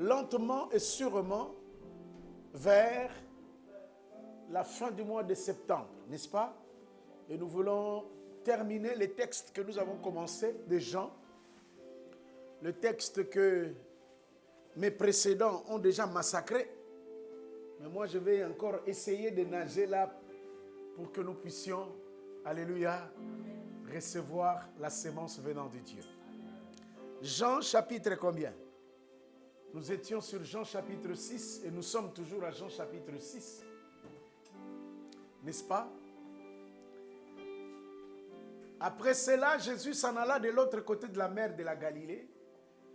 lentement et sûrement vers la fin du mois de septembre, n'est-ce pas? Et nous voulons terminer les textes que nous avons commencés de Jean, le texte que mes précédents ont déjà massacré. Mais moi, je vais encore essayer de nager là pour que nous puissions, alléluia, recevoir la sémence venant de Dieu. Jean chapitre combien? Nous étions sur Jean chapitre 6 et nous sommes toujours à Jean chapitre 6. N'est-ce pas? Après cela, Jésus s'en alla de l'autre côté de la mer de la Galilée.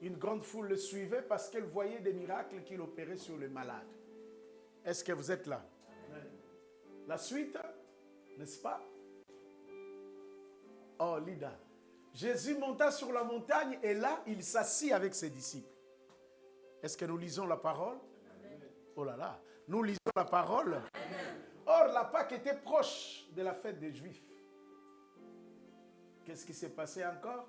Une grande foule le suivait parce qu'elle voyait des miracles qu'il opérait sur les malades. Est-ce que vous êtes là? Amen. La suite, n'est-ce pas? Oh, Lida. Jésus monta sur la montagne et là, il s'assit avec ses disciples. Est-ce que nous lisons la parole? Amen. Oh là là, nous lisons la parole. Amen. Or, la Pâque était proche de la fête des Juifs. Qu'est-ce qui s'est passé encore?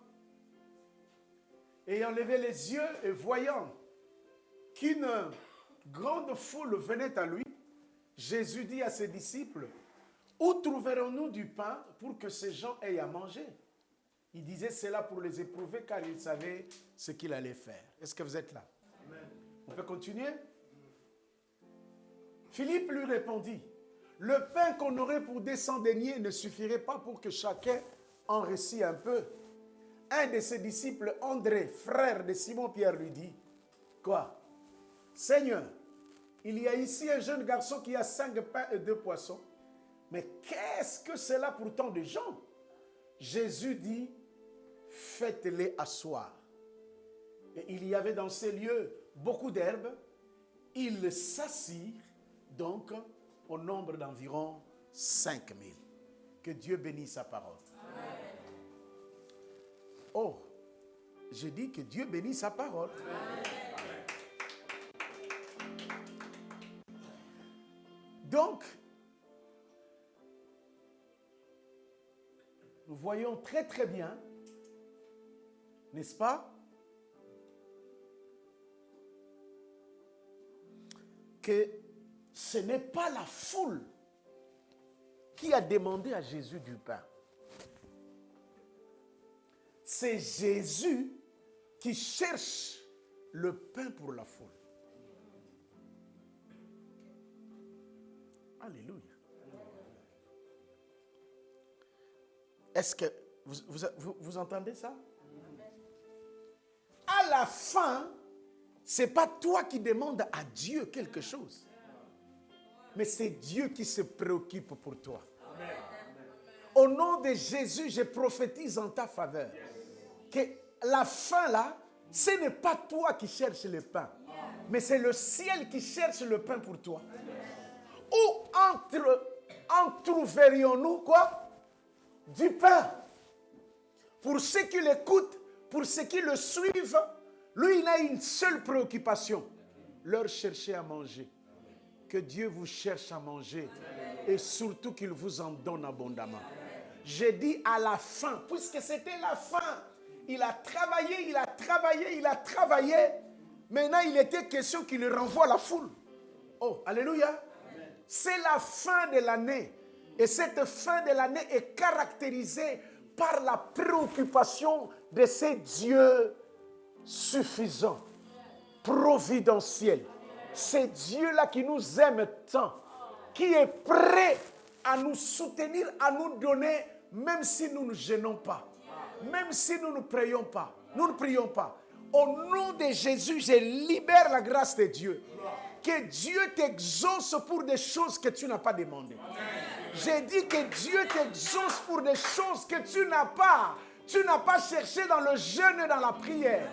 Ayant levé les yeux et voyant qu'une grande foule venait à lui, Jésus dit à ses disciples, « Où trouverons-nous du pain pour que ces gens aient à manger ?» Il disait cela pour les éprouver car il savait ce qu'il allait faire. Est-ce que vous êtes là? Amen. On peut continuer? Philippe lui répondit, « Le pain qu'on aurait pour des cents deniers ne suffirait pas pour que chacun en récit un peu. » Un de ses disciples, André, frère de Simon-Pierre, lui dit, « Quoi? Seigneur, il y a ici un jeune garçon qui a 5 pains et 2 poissons. Mais qu'est-ce que c'est là pour tant de gens? » Jésus dit, « Faites-les asseoir. » Et il y avait dans ces lieux beaucoup d'herbes. Ils s'assirent donc au nombre d'environ 5000. Que Dieu bénisse sa parole. Amen. Oh, je dis que Dieu bénisse sa parole. Amen. Donc, nous voyons très très bien, n'est-ce pas, que ce n'est pas la foule qui a demandé à Jésus du pain. C'est Jésus qui cherche le pain pour la foule. Alléluia. Est-ce que vous entendez ça? À la fin, ce n'est pas toi qui demandes à Dieu quelque chose. Mais c'est Dieu qui se préoccupe pour toi. Amen. Au nom de Jésus, je prophétise en ta faveur. Que la fin là, ce n'est pas toi qui cherches le pain. Mais c'est le ciel qui cherche le pain pour toi. Où trouverions-nous quoi? Du pain. Pour ceux qui l'écoutent, pour ceux qui le suivent, lui, il a une seule préoccupation. Leur chercher à manger. Que Dieu vous cherche à manger. Et surtout qu'il vous en donne abondamment. J'ai dit à la fin, puisque c'était la fin. Il a travaillé, il a travaillé, il a travaillé. Maintenant, il était question qu'il renvoie la foule. Oh, alléluia. C'est la fin de l'année. Et cette fin de l'année est caractérisée par la préoccupation de ces dieux suffisants, providentiels. C'est Dieu-là qui nous aime tant, qui est prêt à nous soutenir, à nous donner, même si nous ne gênons pas, même si nous ne prions pas. Nous ne prions pas. Au nom de Jésus, je libère la grâce de Dieu. Que Dieu t'exauce pour des choses que tu n'as pas demandées. J'ai dit que Dieu t'exauce pour des choses que tu n'as pas cherché dans le jeûne et dans la prière.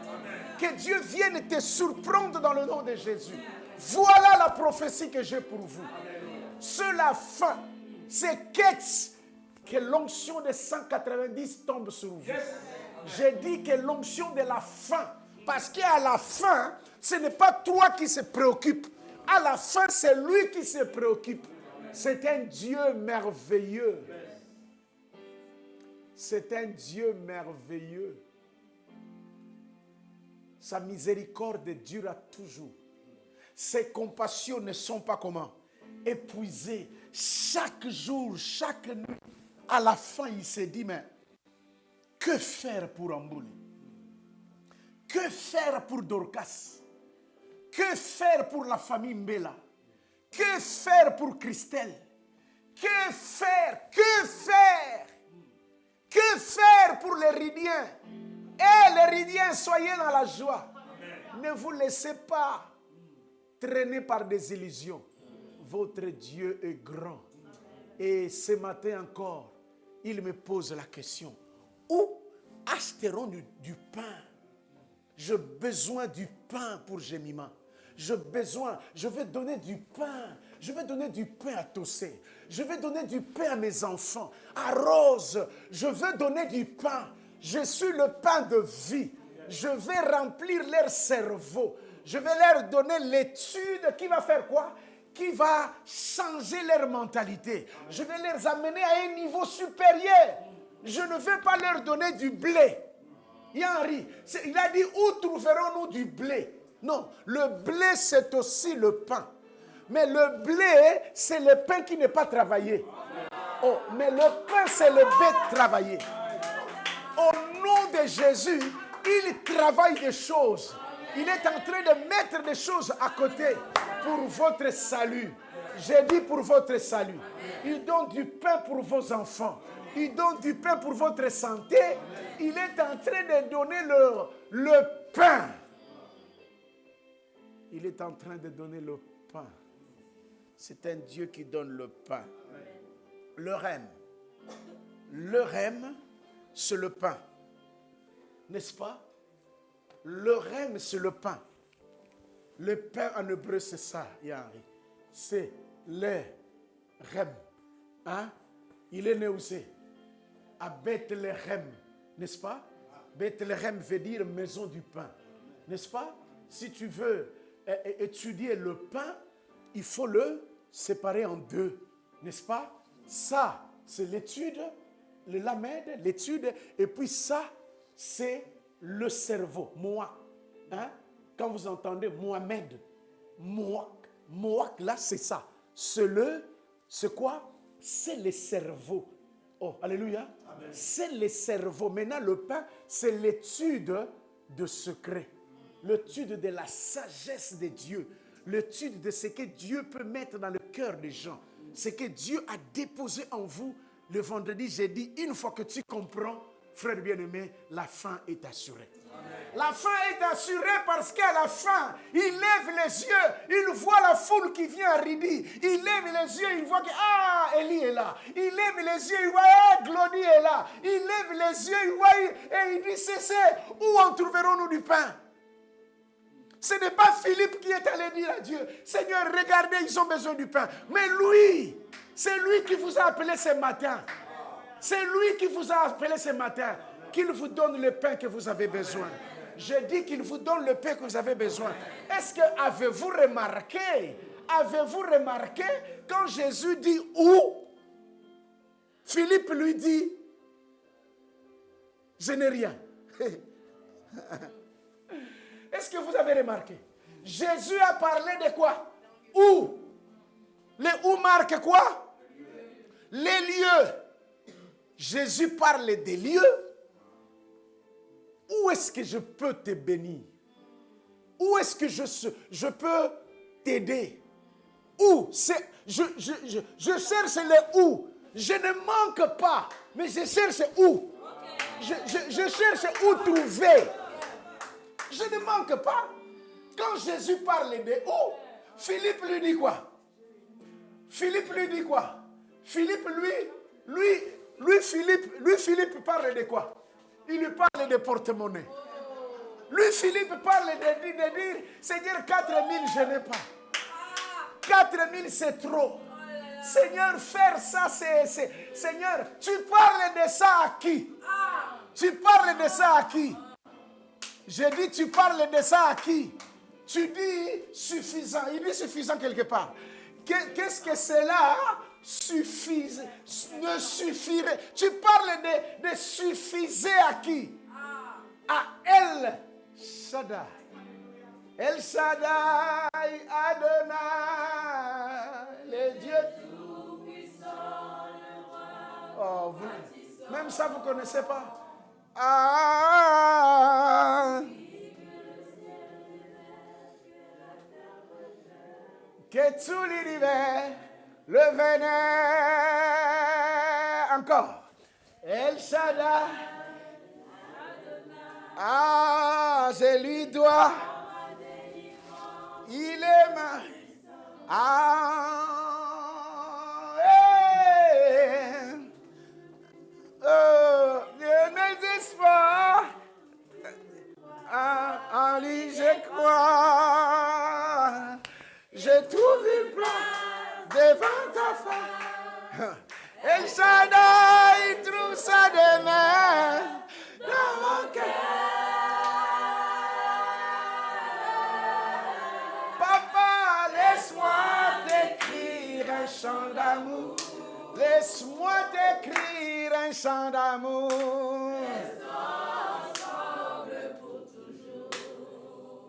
Que Dieu vienne te surprendre dans le nom de Jésus. Voilà la prophétie que j'ai pour vous. C'est la fin. C'est que l'onction de 190 tombe sur vous. J'ai dit que l'onction de la fin. Parce qu'à la fin, ce n'est pas toi qui se préoccupe. À la fin, c'est lui qui se préoccupe. C'est un Dieu merveilleux. C'est un Dieu merveilleux. Sa miséricorde dure toujours. Ses compassions ne sont pas comment? Épuisées. Chaque jour, chaque nuit, à la fin, il s'est dit, mais que faire pour Ambouli? Que faire pour Dorcas? Que faire pour la famille Mbela? Que faire pour Christelle? Que faire? Que faire? Que faire pour les Ridiens? Eh, les Ridiens, soyez dans la joie. Amen. Ne vous laissez pas traîner par des illusions. Votre Dieu est grand. Et ce matin encore, il me pose la question. Où acheterons-nous du pain? J'ai besoin du pain pour Jemima. Je vais donner du pain. Je vais donner du pain à Tossé. Je vais donner du pain à mes enfants. À Rose, je veux donner du pain. Je suis le pain de vie. Je vais remplir leur cerveau. Je vais leur donner l'étude qui va faire quoi? Qui va changer leur mentalité. Je vais les amener à un niveau supérieur. Je ne vais pas leur donner du blé. Henri, il a dit, où trouverons-nous du blé? Non, le blé c'est aussi le pain. Mais le blé, c'est le pain qui n'est pas travaillé. Oh, mais le pain, c'est le blé travaillé. Au nom de Jésus, il travaille des choses. Il est en train de mettre des choses à côté pour votre salut. J'ai dit pour votre salut. Il donne du pain pour vos enfants. Il donne du pain pour votre santé. Il est en train de donner le pain. Il est en train de donner le pain. C'est un Dieu qui donne le pain. Le rème. Le rème, c'est le pain. N'est-ce pas? Le rème, c'est le pain. Le pain en hébreu, c'est ça, Yann. C'est le rème. Hein? Il est né où c'est? À Bethléem, n'est-ce pas? Bethléem veut dire maison du pain. N'est-ce pas? Si tu veux étudier le pain, il faut le séparer en deux. N'est-ce pas? Ça, c'est l'étude, le lamed, l'étude. Et puis ça, c'est le cerveau. Moi. Hein? Quand vous entendez Mohamed, Moak, là, c'est ça. C'est quoi? C'est le cerveau. Oh, alléluia. Amen. C'est le cerveau. Maintenant, le pain, c'est l'étude de secret. L'étude de la sagesse de Dieu. L'étude de ce que Dieu peut mettre dans le cœur des gens. Ce que Dieu a déposé en vous. Le vendredi, j'ai dit, une fois que tu comprends, frère bien-aimé, la fin est assurée. Amen. La fin est assurée parce qu'à la fin, il lève les yeux, il voit la foule qui vient à Ridi. Il lève les yeux, il voit que Élie est là. Il lève les yeux, il voit Glody est là. Il lève les yeux, il voit et il dit c'est où en trouverons-nous du pain? Ce n'est pas Philippe qui est allé dire à Dieu, Seigneur, regardez, ils ont besoin du pain. Mais lui, c'est lui qui vous a appelé ce matin. C'est lui qui vous a appelé ce matin, qu'il vous donne le pain que vous avez besoin. Je dis qu'il vous donne le pain que vous avez besoin. Est-ce que avez-vous remarqué quand Jésus dit où, Philippe lui dit, je n'ai rien. Est-ce que vous avez remarqué? Jésus a parlé de quoi? Où? Les où marque quoi? Les lieux. Jésus parle des lieux. Où est-ce que je peux te bénir? Où est-ce que je peux t'aider? Où? Je cherche les où. Je ne manque pas, mais je cherche où. Je cherche où trouver. Je ne manque pas. Quand Jésus parle de où, Philippe lui dit quoi? Philippe lui dit quoi? Philippe, Philippe parle de quoi? Il lui parle de porte-monnaie. Lui, Philippe parle de dire, Seigneur, 4000, je n'ai pas. 4000, c'est trop. Seigneur, faire ça, c'est... Seigneur, tu parles de ça à qui? Tu parles de ça à qui? J'ai dit, tu parles de ça à qui? Tu dis suffisant. Il dit suffisant quelque part. Qu'est-ce que cela suffise, ne suffirait? Tu parles de suffiser à qui? À elle Shaddai. El Shaddai, Adonai, le Dieu tout-puissant, le roi. Oh, vous, même ça, vous ne connaissez pas. Ah, que tout l'univers le venait encore. El Shaddai. Ah, je lui dois. Il est ma. Ah, je ne désespère pas. En lui je crois. J'ai trouvé une place devant ta face. El Shaddai trouve sa demeure dans mon cœur. Papa, laisse-moi t'écrire un chant d'amour. Laisse-moi t'écrire un chant d'amour. Ensemble pour toujours.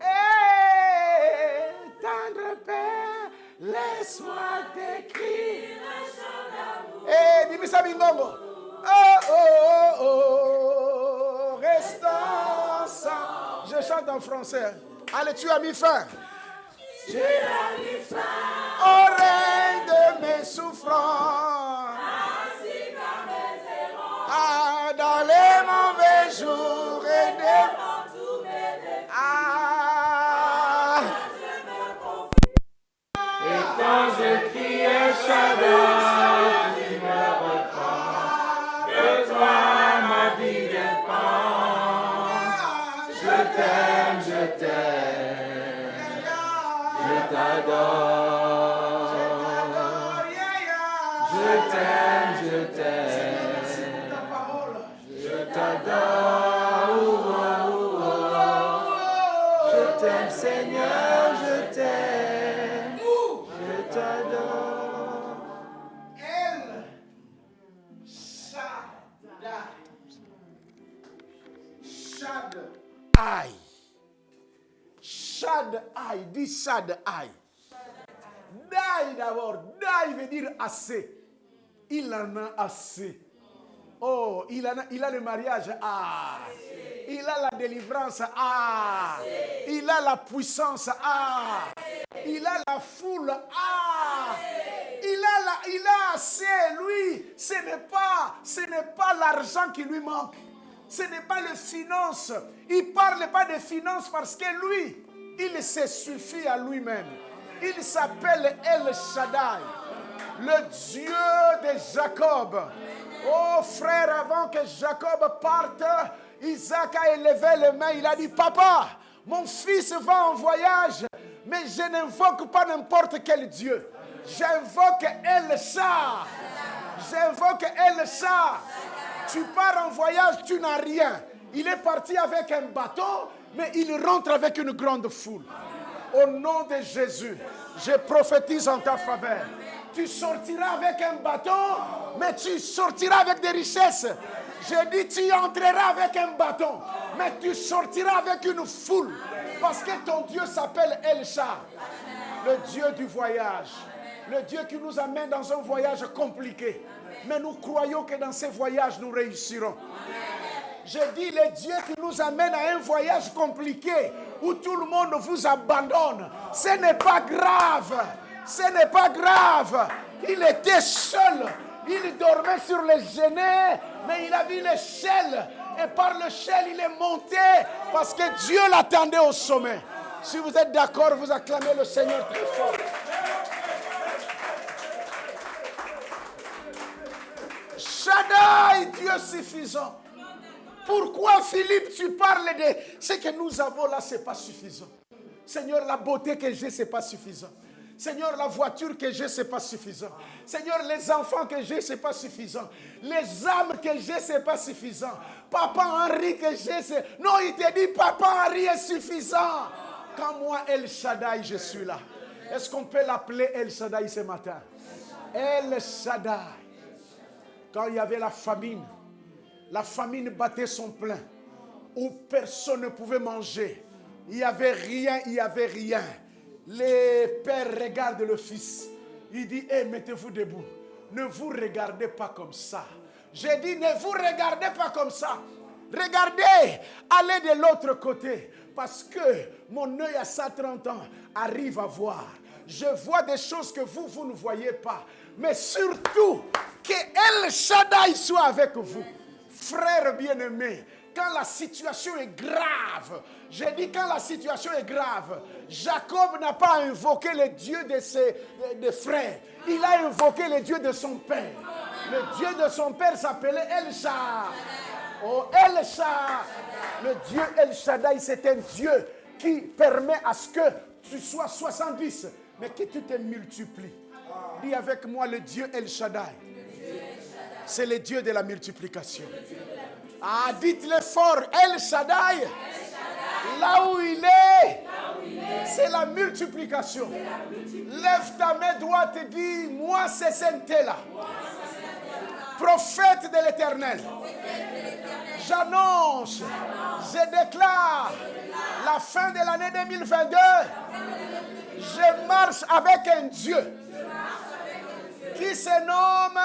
Hey, tendre Père, laisse-moi t'écrire un chant d'amour. Hey, dis-moi ça, Bingongo. Oh, oh, oh, oh, restons ensemble. Je chante en français. Allez, tu as mis fin. Tu as mis fin au règne de mes souffrances. Ainsi qu'à mes erreurs. Ah, dans les mauvais jours et devant tous mes défis. Ah, je me confie. Et quand je crie El Shaddai, tu me reprends. De toi ma vie dépend. Je t'aime, je t'aime. Je t'adore. Je t'aime, je t'aime. Je t'adore. Je t'aime, Seigneur, je t'aime. Je t'adore. El Shaddai. Shaddai. Shaddai, dis Shaddai. Dai d'abord. Dai veut dire assez. Il en a assez. Oh, il a le mariage. Ah. Il a la délivrance. Ah. Il a la puissance. Ah. Il a la foule. Ah. Il a assez. Lui, ce n'est pas l'argent qui lui manque. Ce n'est pas les finances. Il ne parle pas des finances parce que lui, il se suffit à lui-même. Il s'appelle El Shaddai, le Dieu de Jacob. Oh frère, avant que Jacob parte, Isaac a élevé les mains. Il a dit, papa, mon fils va en voyage, mais je n'invoque pas n'importe quel Dieu. J'invoque El Shaddai. J'invoque El Shaddai. Tu pars en voyage, tu n'as rien. Il est parti avec un bâton, mais il rentre avec une grande foule. Au nom de Jésus, je prophétise en ta faveur. Tu sortiras avec un bâton, mais tu sortiras avec des richesses. Je dis, tu entreras avec un bâton, mais tu sortiras avec une foule. Parce que ton Dieu s'appelle El Shaddai, le Dieu du voyage. Le Dieu qui nous amène dans un voyage compliqué. Mais nous croyons que dans ces voyages, nous réussirons. Je dis, le Dieu qui nous amène à un voyage compliqué, où tout le monde vous abandonne. Ce n'est pas grave. Ce n'est pas grave. Il était seul. Il dormait sur les genêts, mais il a vu l'échelle. Et par l'échelle, il est monté parce que Dieu l'attendait au sommet. Si vous êtes d'accord, vous acclamez le Seigneur très fort. Shaddai, Dieu suffisant. Pourquoi, Philippe, tu parles de ce que nous avons là, ce n'est pas suffisant. Seigneur, la beauté que j'ai, ce n'est pas suffisant. Seigneur, la voiture que j'ai, ce n'est pas suffisant. Seigneur, les enfants que j'ai, ce n'est pas suffisant. Les âmes que j'ai, ce n'est pas suffisant. Papa Henri que j'ai, c'est... Non, il te dit, Papa Henri est suffisant. Quand moi, El Shaddai, je suis là. Est-ce qu'on peut l'appeler El Shaddai ce matin? El Shaddai. Quand il y avait la famine battait son plein. où personne ne pouvait manger. Il n'y avait rien, il n'y avait rien. Les pères regardent le fils. Il dit, mettez-vous debout. Ne vous regardez pas comme ça. J'ai dit, ne vous regardez pas comme ça. Regardez, allez de l'autre côté. Parce que mon œil à 130 ans arrive à voir. Je vois des choses que vous ne voyez pas. Mais surtout, que El Shaddai soit avec vous. Frères bien-aimés, quand la situation est grave, j'ai dit quand la situation est grave, Jacob n'a pas invoqué le Dieu de ses frères. Il a invoqué le Dieu de son père. Le Dieu de son père s'appelait El Shaddai. Oh, El Shaddai. Le Dieu El Shaddai, c'est un Dieu qui permet à ce que tu sois 70, mais que tu te multiplies. Dis avec moi le Dieu El Shaddai. C'est le Dieu de la multiplication. Ah, dites-le fort, El Shaddai. Là où il est, c'est la multiplication. Lève ta main droite et dis, moi c'est Saint-Là. Prophète de l'Éternel. J'annonce, je déclare la fin de l'année 2022. Je marche avec un Dieu qui se nomme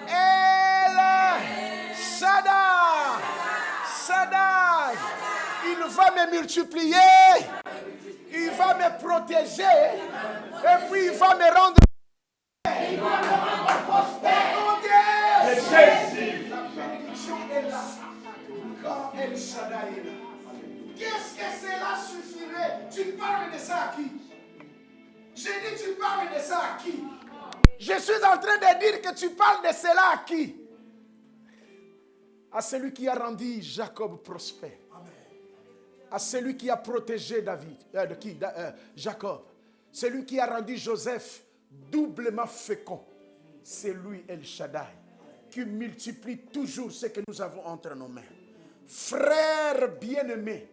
El Shaddai. Shaddai. Il va me multiplier, il va me protéger, et puis il va me rendre. Il va me rendre prospère. La bénédiction est là. Quand El Shaddai est là. Qu'est-ce que cela suffirait? Tu parles de ça à qui? J'ai dit, tu parles de ça à qui? Je suis en train de dire que tu parles de cela à qui? À celui qui a rendu Jacob prospère. À celui qui a protégé Jacob. Celui qui a rendu Joseph doublement fécond. C'est lui El Shaddai qui multiplie toujours ce que nous avons entre nos mains. Frères bien-aimés,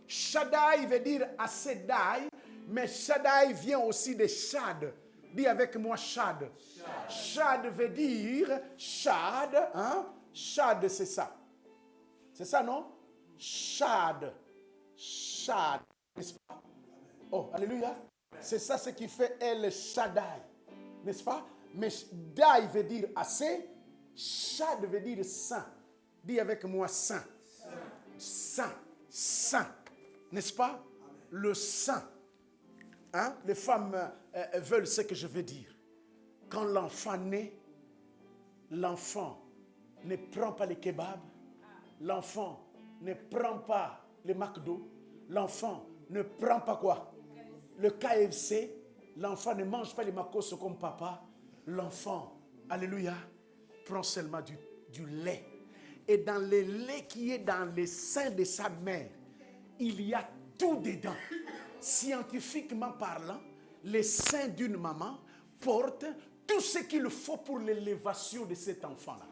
Shaddai veut dire Asedai, mais Shaddai vient aussi de Shad. Dis avec moi Shad. Shad veut dire Shad. Hein? Shad, c'est ça. C'est ça, non? Shad. Shad. N'est-ce pas? Oh, alléluia. C'est ça ce qui fait El Shaddai. N'est-ce pas? Mais Dai veut dire assez. Shad veut dire saint. Dis avec moi saint. Saint. Saint. N'est-ce pas? Le saint. Hein? Les femmes veulent ce que je veux dire. Quand l'enfant naît, l'enfant ne prend pas les kebabs, l'enfant ne prend pas les McDo, l'enfant ne prend pas quoi? Le KFC, l'enfant ne mange pas les macos comme papa, l'enfant, alléluia, prend seulement du lait. Et dans le lait qui est dans le sein de sa mère, il y a tout dedans. Scientifiquement parlant, le sein d'une maman porte tout ce qu'il faut pour l'élévation de cet enfant-là.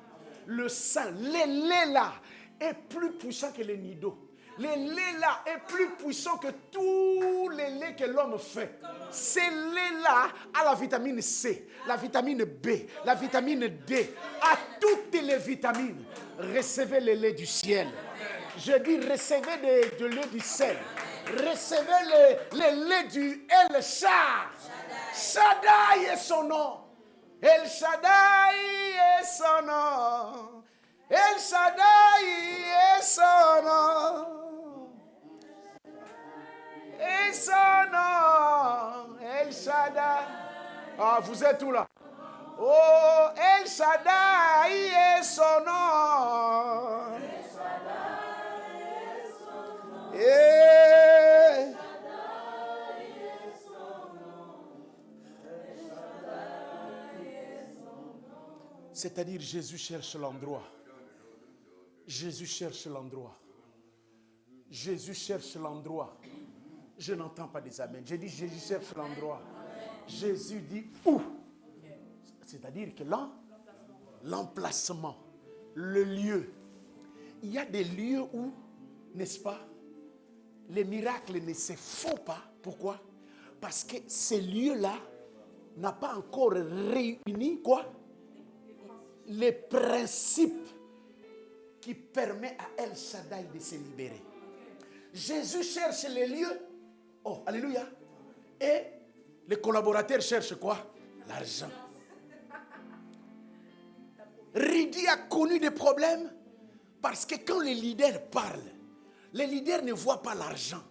Le sein, le lait là, est plus puissant que le nido. Le lait là est plus puissant que tous les laits que l'homme fait. Ce lait là a la vitamine C, la vitamine B, la vitamine D, a toutes les vitamines. Recevez le lait du ciel. Je dis recevez de lait du ciel. Recevez le lait du El Shaddai. Shaddai est son nom. El Shaddai est son nom. El Shaddai est son nom. Et son nom. El Shaddai. Ah, vous êtes où là? Oh, El Shaddai est son nom. Et c'est-à-dire Jésus cherche l'endroit. Jésus cherche l'endroit. Jésus cherche l'endroit. Je n'entends pas des amens. J'ai dit Jésus cherche l'endroit. Jésus dit où? C'est-à-dire que là, l'emplacement, le lieu. Il y a des lieux où, n'est-ce pas, les miracles ne se font pas. Pourquoi? Parce que ces lieux-là n'ont pas encore réuni quoi? Les principes qui permet à El Shaddai de se libérer. Jésus cherche les lieux. Oh, alléluia. Et les collaborateurs cherchent quoi? L'argent. Ridi a connu des problèmes parce que quand les leaders parlent, les leaders ne voient pas l'argent.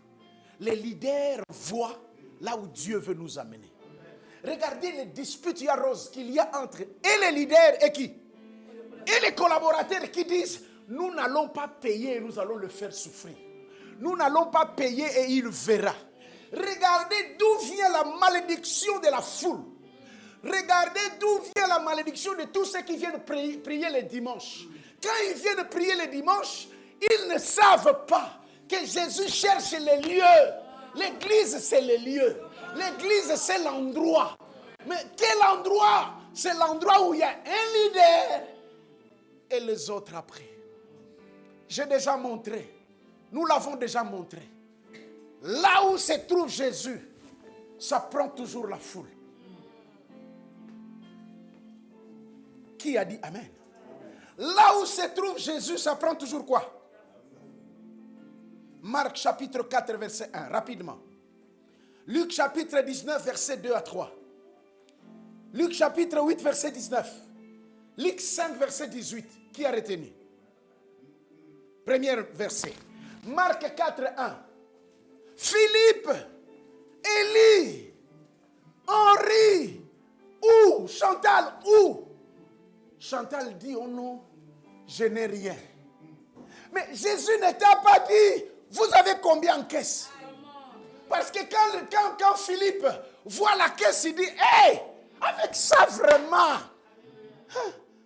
Les leaders voient là où Dieu veut nous amener. Regardez les disputes qu'il y a entre et les leaders et qui? Et les collaborateurs qui disent, nous n'allons pas payer et nous allons le faire souffrir. Nous n'allons pas payer et il verra. Regardez d'où vient la malédiction de la foule. Regardez d'où vient la malédiction de tous ceux qui viennent prier les dimanches. Quand ils viennent prier les dimanches, ils ne savent pas que Jésus cherche les lieux. L'église, c'est les lieux. L'église, c'est l'endroit. Mais quel endroit? C'est l'endroit où il y a un leader et les autres après. J'ai déjà montré. Nous l'avons déjà montré. Là où se trouve Jésus, ça prend toujours la foule. Qui a dit Amen? Là où se trouve Jésus, ça prend toujours quoi? Marc chapitre 4, verset 1, rapidement. Luc chapitre 19, verset 2 à 3. Luc chapitre 8, verset 19. Luc 5, verset 18. Qui a retenu? Premier verset. Marc 4, 1. Philippe, Élie, Henri, où? Chantal, où? Chantal dit, oh non, je n'ai rien. Mais Jésus ne t'a pas dit, vous avez combien en caisse? Parce que quand Philippe voit la caisse, il dit, hey, avec ça vraiment.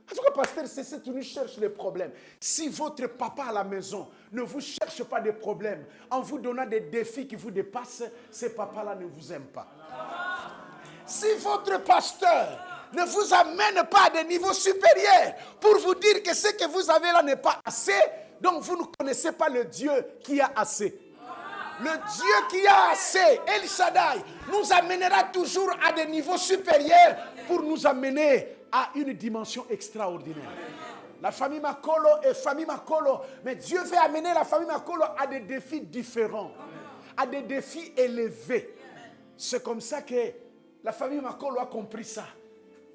En tout cas, pasteur, c'est tu nous cherches les problèmes. Si votre papa à la maison ne vous cherche pas des problèmes, en vous donnant des défis qui vous dépassent, ces papas-là ne vous aiment pas. Si votre pasteur ne vous amène pas à des niveaux supérieurs pour vous dire que ce que vous avez là n'est pas assez, donc vous ne connaissez pas le Dieu qui a assez. Le Dieu qui a assez, El Shaddai, nous amènera toujours à des niveaux supérieurs pour nous amener à une dimension extraordinaire. La famille Makolo est famille Makolo, mais Dieu veut amener la famille Makolo à des défis différents, à des défis élevés. C'est comme ça que la famille Makolo a compris ça.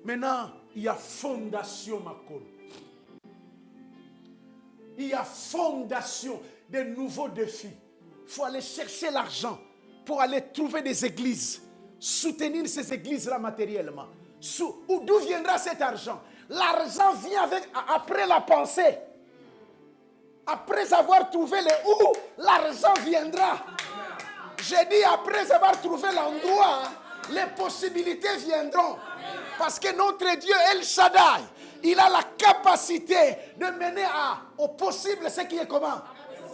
Maintenant, il y a fondation Makolo. Il y a fondation de nouveaux défis. Il faut aller chercher l'argent pour aller trouver des églises, soutenir ces églises-là matériellement. D'où viendra cet argent? L'argent vient après la pensée. Après avoir trouvé le où, l'argent viendra. J'ai dit après avoir trouvé l'endroit, les possibilités viendront. Parce que notre Dieu, El Shaddai, il a la capacité de mener au possible ce qui est comment?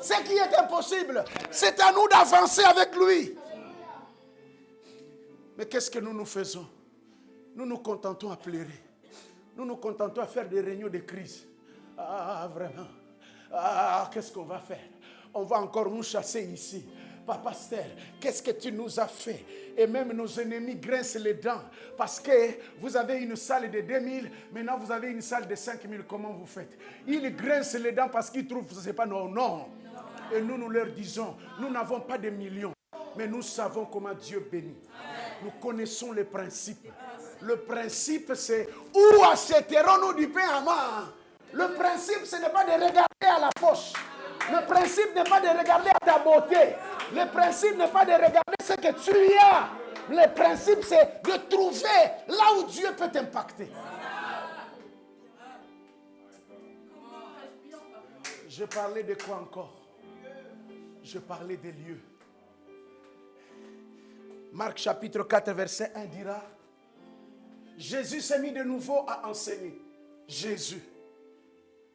Ce qui est impossible. C'est à nous d'avancer avec lui. Mais qu'est-ce que nous faisons? Nous nous contentons à pleurer. Nous nous contentons à faire des réunions de crise. Ah, vraiment. Ah, qu'est-ce qu'on va faire? On va encore nous chasser ici. Papa Pasteur, qu'est-ce que tu nous as fait? Et même nos ennemis grincent les dents. Parce que vous avez une salle de 2000, maintenant vous avez une salle de 5000. Comment vous faites? Ils grincent les dents parce qu'ils trouvent que ce n'est pas nos noms. Et nous leur disons, nous n'avons pas de millions. Mais nous savons comment Dieu bénit. Nous connaissons les principes. Le principe, c'est où achèterons-nous du pain à main? Le principe, ce n'est pas de regarder à la poche. Le principe n'est pas de regarder à ta beauté. Le principe n'est pas de regarder ce que tu as. Le principe, c'est de trouver là où Dieu peut t'impacter. Je parlais de quoi encore? Je parlais des lieux. Marc chapitre 4, verset 1 dira, Jésus s'est mis de nouveau à enseigner. Jésus.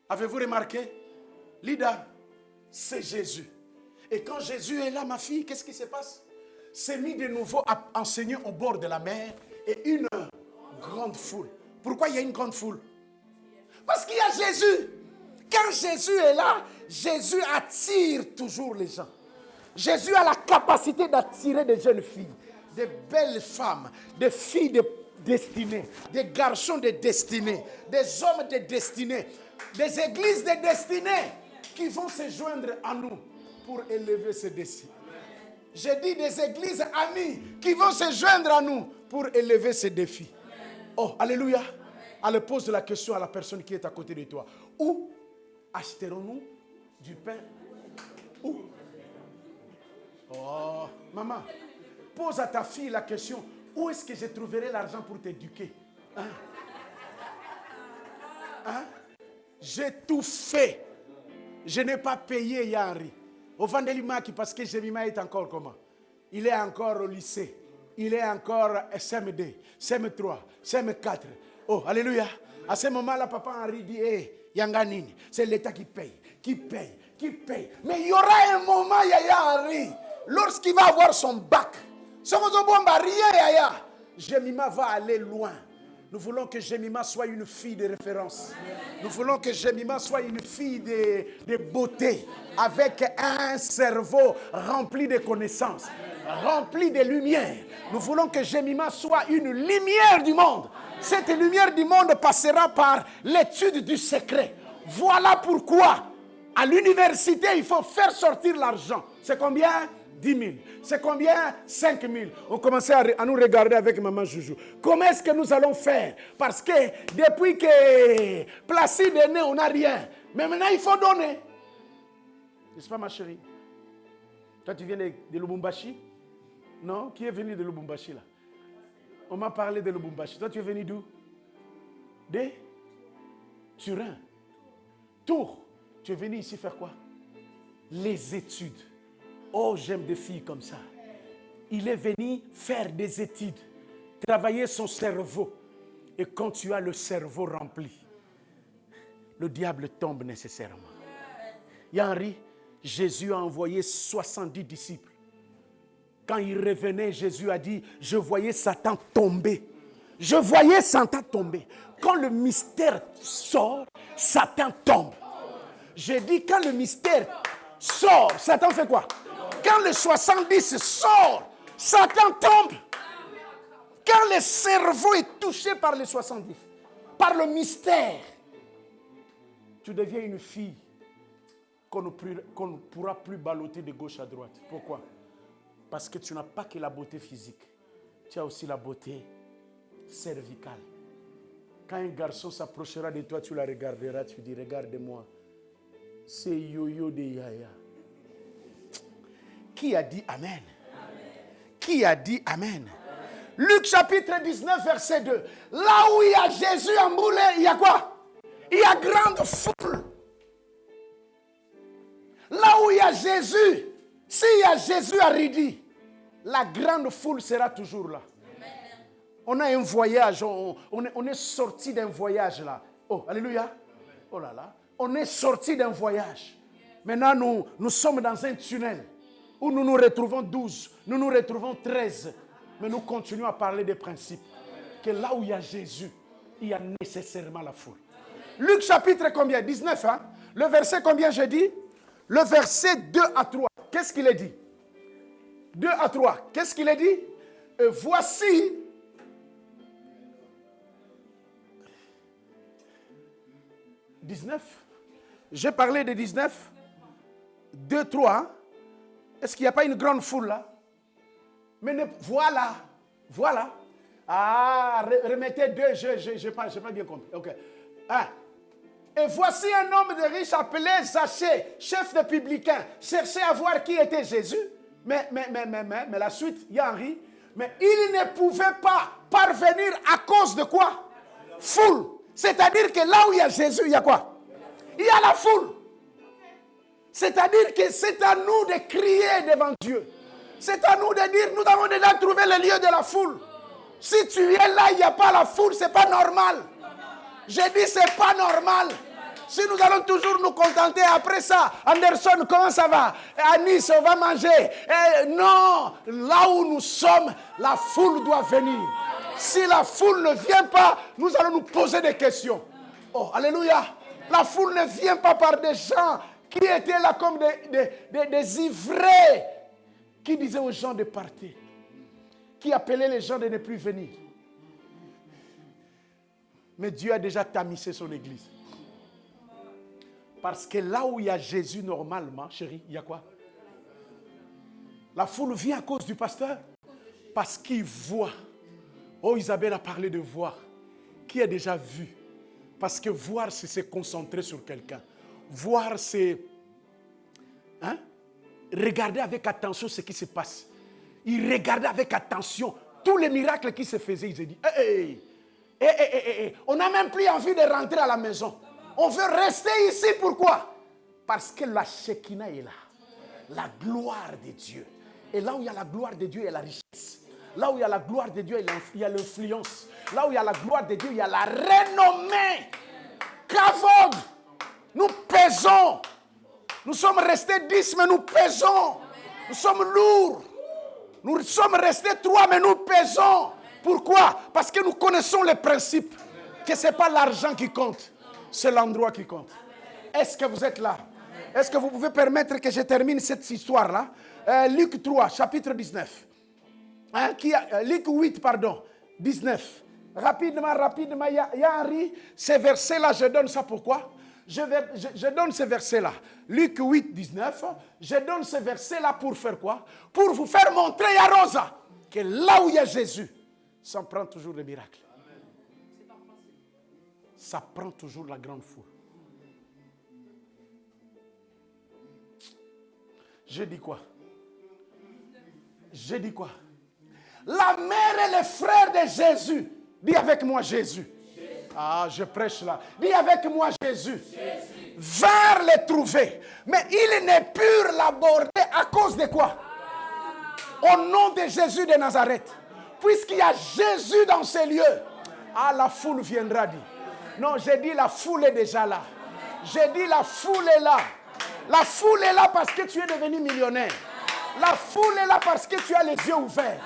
Avez-vous remarqué? Lida, c'est Jésus. Et quand Jésus est là, ma fille, qu'est-ce qui se passe? S'est mis de nouveau à enseigner au bord de la mer et une grande foule. Pourquoi il y a une grande foule? Parce qu'il y a Jésus. Quand Jésus est là, Jésus attire toujours les gens. Jésus a la capacité d'attirer des jeunes filles, des belles femmes, des filles de destinée, des garçons de destinée, des hommes de destinée. Des églises de destinée qui vont se joindre à nous pour élever ce défi. J'ai dit des églises amies qui vont se joindre à nous pour élever ce défi. Oh, alléluia. Elle pose la question à la personne qui est à côté de toi. Où achèterons-nous du pain? Où? Oh, maman, pose à ta fille la question. Où est-ce que je trouverai l'argent pour t'éduquer? Hein? Hein? J'ai tout fait. Je n'ai pas payé Yanri. Au Vandelimaki, parce que Jemima est encore comment? Il est encore au lycée. Il est encore SMD, SM3, SM4. Oh, alléluia. À ce moment-là, papa Henri dit, hey, Yanganini, c'est l'État qui paye, qui paye, qui paye. Mais il y aura un moment, Yaya Henri, lorsqu'il va avoir son bac. Jemima va aller loin. Nous voulons que Jemima soit une fille de référence. Nous voulons que Jemima soit une fille de beauté, avec un cerveau rempli de connaissances, rempli de lumière. Nous voulons que Jemima soit une lumière du monde. Cette lumière du monde passera par l'étude du secret. Voilà pourquoi, à l'université, il faut faire sortir l'argent. C'est combien? 10 000. C'est combien? 5 000. On commençait à nous regarder avec maman Joujou. Comment est-ce que nous allons faire? Parce que depuis que Placide est né, on n'a rien. Mais maintenant, il faut donner. N'est-ce pas, ma chérie? Toi, tu viens de Lubumbashi? Non? Qui est venu de Lubumbashi, là? On m'a parlé de Lubumbashi. Toi, tu es venu d'où? De Turin. Tours. Tu es venu ici faire quoi? Les études. Oh, j'aime des filles comme ça. Il est venu faire des études, travailler son cerveau. Et quand tu as le cerveau rempli, le diable tombe nécessairement. Henri, Jésus a envoyé 70 disciples. Quand il revenait, Jésus a dit, je voyais Satan tomber. Je voyais Satan tomber. Quand le mystère sort, Satan tombe. J'ai dit, quand le mystère sort, Satan fait quoi? Quand le 70 sort, Satan tombe. Quand le cerveau est touché par les 70, par le mystère, tu deviens une fille qu'on ne pourra plus balloter de gauche à droite. Pourquoi? Parce que tu n'as pas que la beauté physique. Tu as aussi la beauté cervicale. Quand un garçon s'approchera de toi, tu la regarderas, tu dis, regarde-moi. C'est Yo-Yo de Yaya. Qui a dit Amen? Qui a dit Amen? Luc chapitre 19, verset 2. Là où il y a Jésus emboulé, il y a quoi? Il y a grande foule. Là où il y a Jésus, s'il y a Jésus à Ridi, la grande foule sera toujours là. On a un voyage, on est sorti d'un voyage là. Oh, alléluia. Oh là là. On est sorti d'un voyage. Maintenant, nous sommes dans un tunnel où nous nous retrouvons 12, nous nous retrouvons 13. Mais nous continuons à parler des principes. Que là où il y a Jésus, il y a nécessairement la foule. Luc chapitre combien? 19, hein? Le verset combien j'ai dit? Le verset 2 à 3. Qu'est-ce qu'il a dit? 2 à 3. Qu'est-ce qu'il a dit? Voici... « 19. J'ai parlé de 19. 2, 3. Est-ce qu'il n'y a pas une grande foule là? Mais voilà. Voilà. Ah, remettez 2. Je n'ai pas bien compris. Ok. Ah. Et voici un homme de riche appelé Zachée, chef de publicain, cherchait à voir qui était Jésus. Mais la suite, il y a Henri. Mais il ne pouvait pas parvenir à cause de quoi? Foule. C'est-à-dire que là où il y a Jésus, il y a quoi? Il y a la foule. C'est-à-dire que c'est à nous de crier devant Dieu. C'est à nous de dire, nous avons déjà trouvé le lieu de la foule. Si tu es là, il n'y a pas la foule, ce n'est pas normal. J'ai dit, ce n'est pas normal. Si nous allons toujours nous contenter, après ça, Anderson, comment ça va? À Nice, on va manger. Non, là où nous sommes, la foule doit venir. Si la foule ne vient pas, nous allons nous poser des questions. Oh, alléluia. La foule ne vient pas par des gens qui étaient là comme des ivrés, qui disaient aux gens de partir, qui appelaient les gens de ne plus venir. Mais Dieu a déjà tamisé son église. Parce que là où il y a Jésus normalement, chérie, il y a quoi? La foule vient à cause du pasteur. Parce qu'il voit. Oh, Isabelle a parlé de voir. Qui a déjà vu? Parce que voir, c'est se concentrer sur quelqu'un. Voir, c'est regarder avec attention ce qui se passe. Il regardait avec attention tous les miracles qui se faisaient. Il se dit, on n'a même plus envie de rentrer à la maison. On veut rester ici. Pourquoi? Parce que la Shekinah est là. La gloire de Dieu. Et là où il y a la gloire de Dieu, il y a la richesse. Là où il y a la gloire de Dieu, il y a l'influence. Là où il y a la gloire de Dieu, il y a la renommée. Kavod. Nous pesons. Nous sommes restés 10, mais nous pesons. Nous sommes lourds. Nous sommes restés 3, mais nous pesons. Pourquoi? Parce que nous connaissons le principe. Que ce n'est pas l'argent qui compte. C'est l'endroit qui compte. Est-ce que vous êtes là? Est-ce que vous pouvez permettre que je termine cette histoire-là? Luc 3, chapitre 19. Luc 8, pardon. 19. Rapidement. Il y a Henri. Ces versets-là, je donne ça pourquoi? Je donne ces versets-là. Luc 8, 19. Je donne ces versets-là pour faire quoi? Pour vous faire montrer à Rosa que là où il y a Jésus, ça prend toujours des miracles. Ça prend toujours la grande foule. Je dis quoi? La mère et les frères de Jésus. Dis avec moi Jésus. Ah, je prêche là. Dis avec moi Jésus. Vers les trouver. Mais ils ne purent l'aborder à cause de quoi? Au nom de Jésus de Nazareth. Puisqu'il y a Jésus dans ces lieux. Ah, la foule viendra dire. Non, j'ai dit la foule est déjà là. J'ai dit la foule est là. La foule est là parce que tu es devenu millionnaire. La foule est là parce que tu as les yeux ouverts.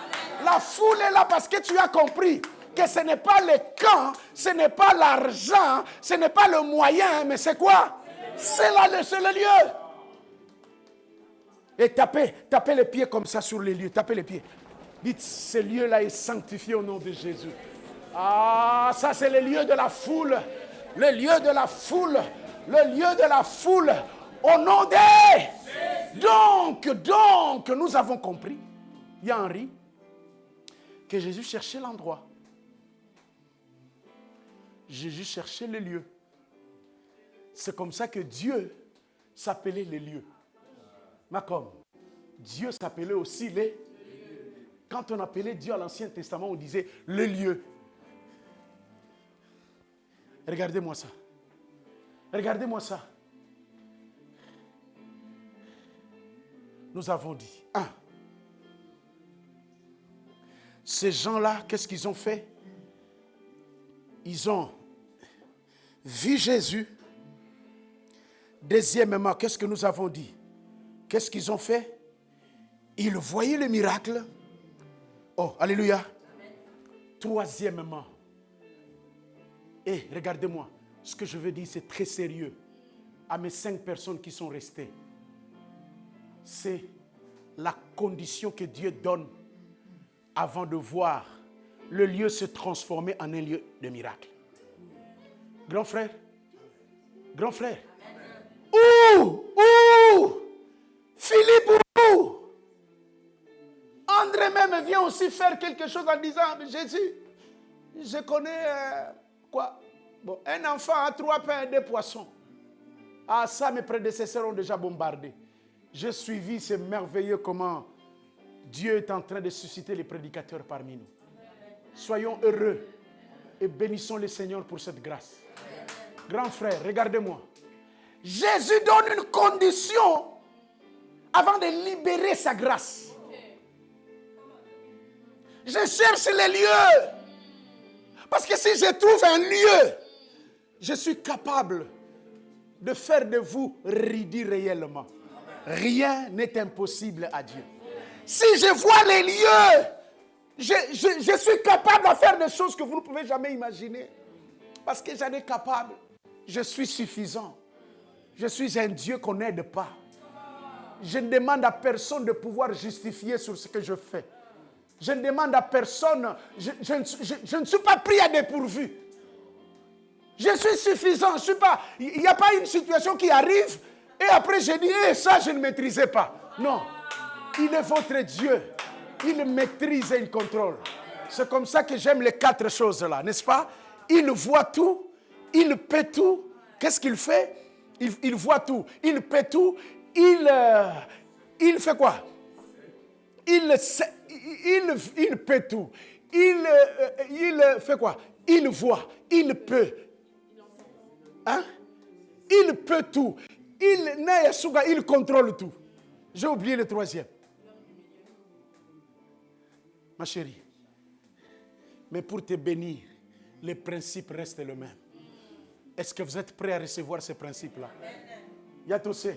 La foule est là parce que tu as compris que ce n'est pas le camp, ce n'est pas l'argent, ce n'est pas le moyen, mais c'est quoi? C'est le lieu. Et tapez les pieds comme ça sur les lieux. Tapez les pieds. Dites, ce lieu-là est sanctifié au nom de Jésus. Ah, ça c'est le lieu de la foule. Le lieu de la foule. Le lieu de la foule. Au nom de... Donc, nous avons compris, il y a Henri, que Jésus cherchait l'endroit. Jésus cherchait le lieu. C'est comme ça que Dieu s'appelait les lieux. Macom, Dieu s'appelait aussi les... Quand on appelait Dieu à l'Ancien Testament, on disait le lieu. Regardez-moi ça. Regardez-moi ça. Nous avons dit, ces gens-là, qu'est-ce qu'ils ont fait? Ils ont vu Jésus. Deuxièmement, qu'est-ce que nous avons dit? Qu'est-ce qu'ils ont fait? Ils voyaient le miracle. Oh, alléluia. Troisièmement, regardez-moi, ce que je veux dire, c'est très sérieux. À mes 5 personnes qui sont restées. C'est la condition que Dieu donne avant de voir le lieu se transformer en un lieu de miracle. Grand frère, Philippe, André même vient aussi faire quelque chose en disant, Jésus, je connais un enfant a 3 pains et 2 poissons. Ah, ça, mes prédécesseurs ont déjà bombardé. J'ai suivi, c'est merveilleux comment Dieu est en train de susciter les prédicateurs parmi nous. Soyons heureux et bénissons le Seigneur pour cette grâce. Grand frère, regardez-moi. Jésus donne une condition avant de libérer sa grâce. Je cherche les lieux. Parce que si je trouve un lieu, je suis capable de faire de vous ridi réellement. Rien n'est impossible à Dieu. Si je vois les lieux, je suis capable de faire des choses que vous ne pouvez jamais imaginer. Parce que j'en ai capable. Je suis suffisant. Je suis un Dieu qu'on n'aide pas. Je ne demande à personne de pouvoir justifier sur ce que je fais. Je ne demande à personne, je ne suis pas pris à dépourvu. Je suis suffisant. Je suis pas. Il n'y a pas une situation qui arrive et après je dis, ça je ne maîtrisais pas. Non. Il est votre Dieu. Il maîtrise et il contrôle. C'est comme ça que j'aime les 4 choses là, n'est-ce pas? Il voit tout. Il peut tout. Qu'est-ce qu'il fait? Il voit tout. Il peut tout. Il fait quoi? Il peut tout. Il fait quoi? Il voit. Il peut. Hein? Il peut tout. Il contrôle tout. J'ai oublié le 3e. Ma chérie. Mais pour te bénir, les principes restent les mêmes. Est-ce que vous êtes prêts à recevoir ces principes-là? Il y a tout ça.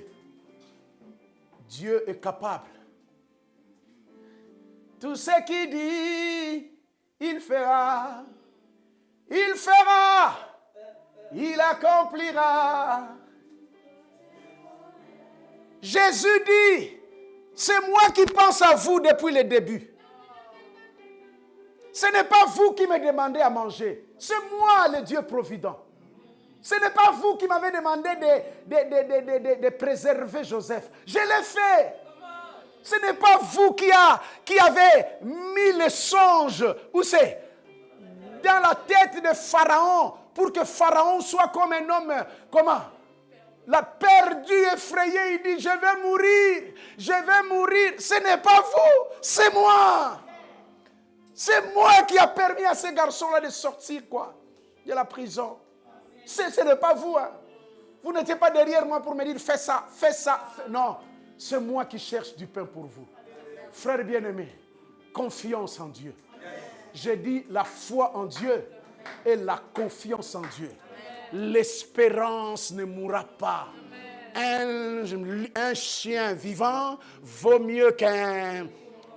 Dieu est capable. Tout ce qu'il dit, il fera. Il fera. Il accomplira. Jésus dit, c'est moi qui pense à vous depuis le début. Ce n'est pas vous qui me demandez à manger. C'est moi le Dieu provident. Ce n'est pas vous qui m'avez demandé de préserver Joseph. Je l'ai fait. Ce n'est pas vous qui avez mis les songes, où c'est? Dans la tête de Pharaon, pour que Pharaon soit comme un homme, comment? La perdu, effrayé, il dit, je vais mourir, je vais mourir. Ce n'est pas vous, c'est moi. C'est moi qui a permis à ces garçons-là de sortir, quoi, de la prison. Ce n'est pas vous, hein. Vous n'étiez pas derrière moi pour me dire, fais ça, fais ça. Non, c'est moi qui cherche du pain pour vous. Frères bien-aimés, confiance en Dieu. J'ai dit la foi en Dieu et la confiance en Dieu. L'espérance ne mourra pas. Un chien vivant vaut mieux qu'un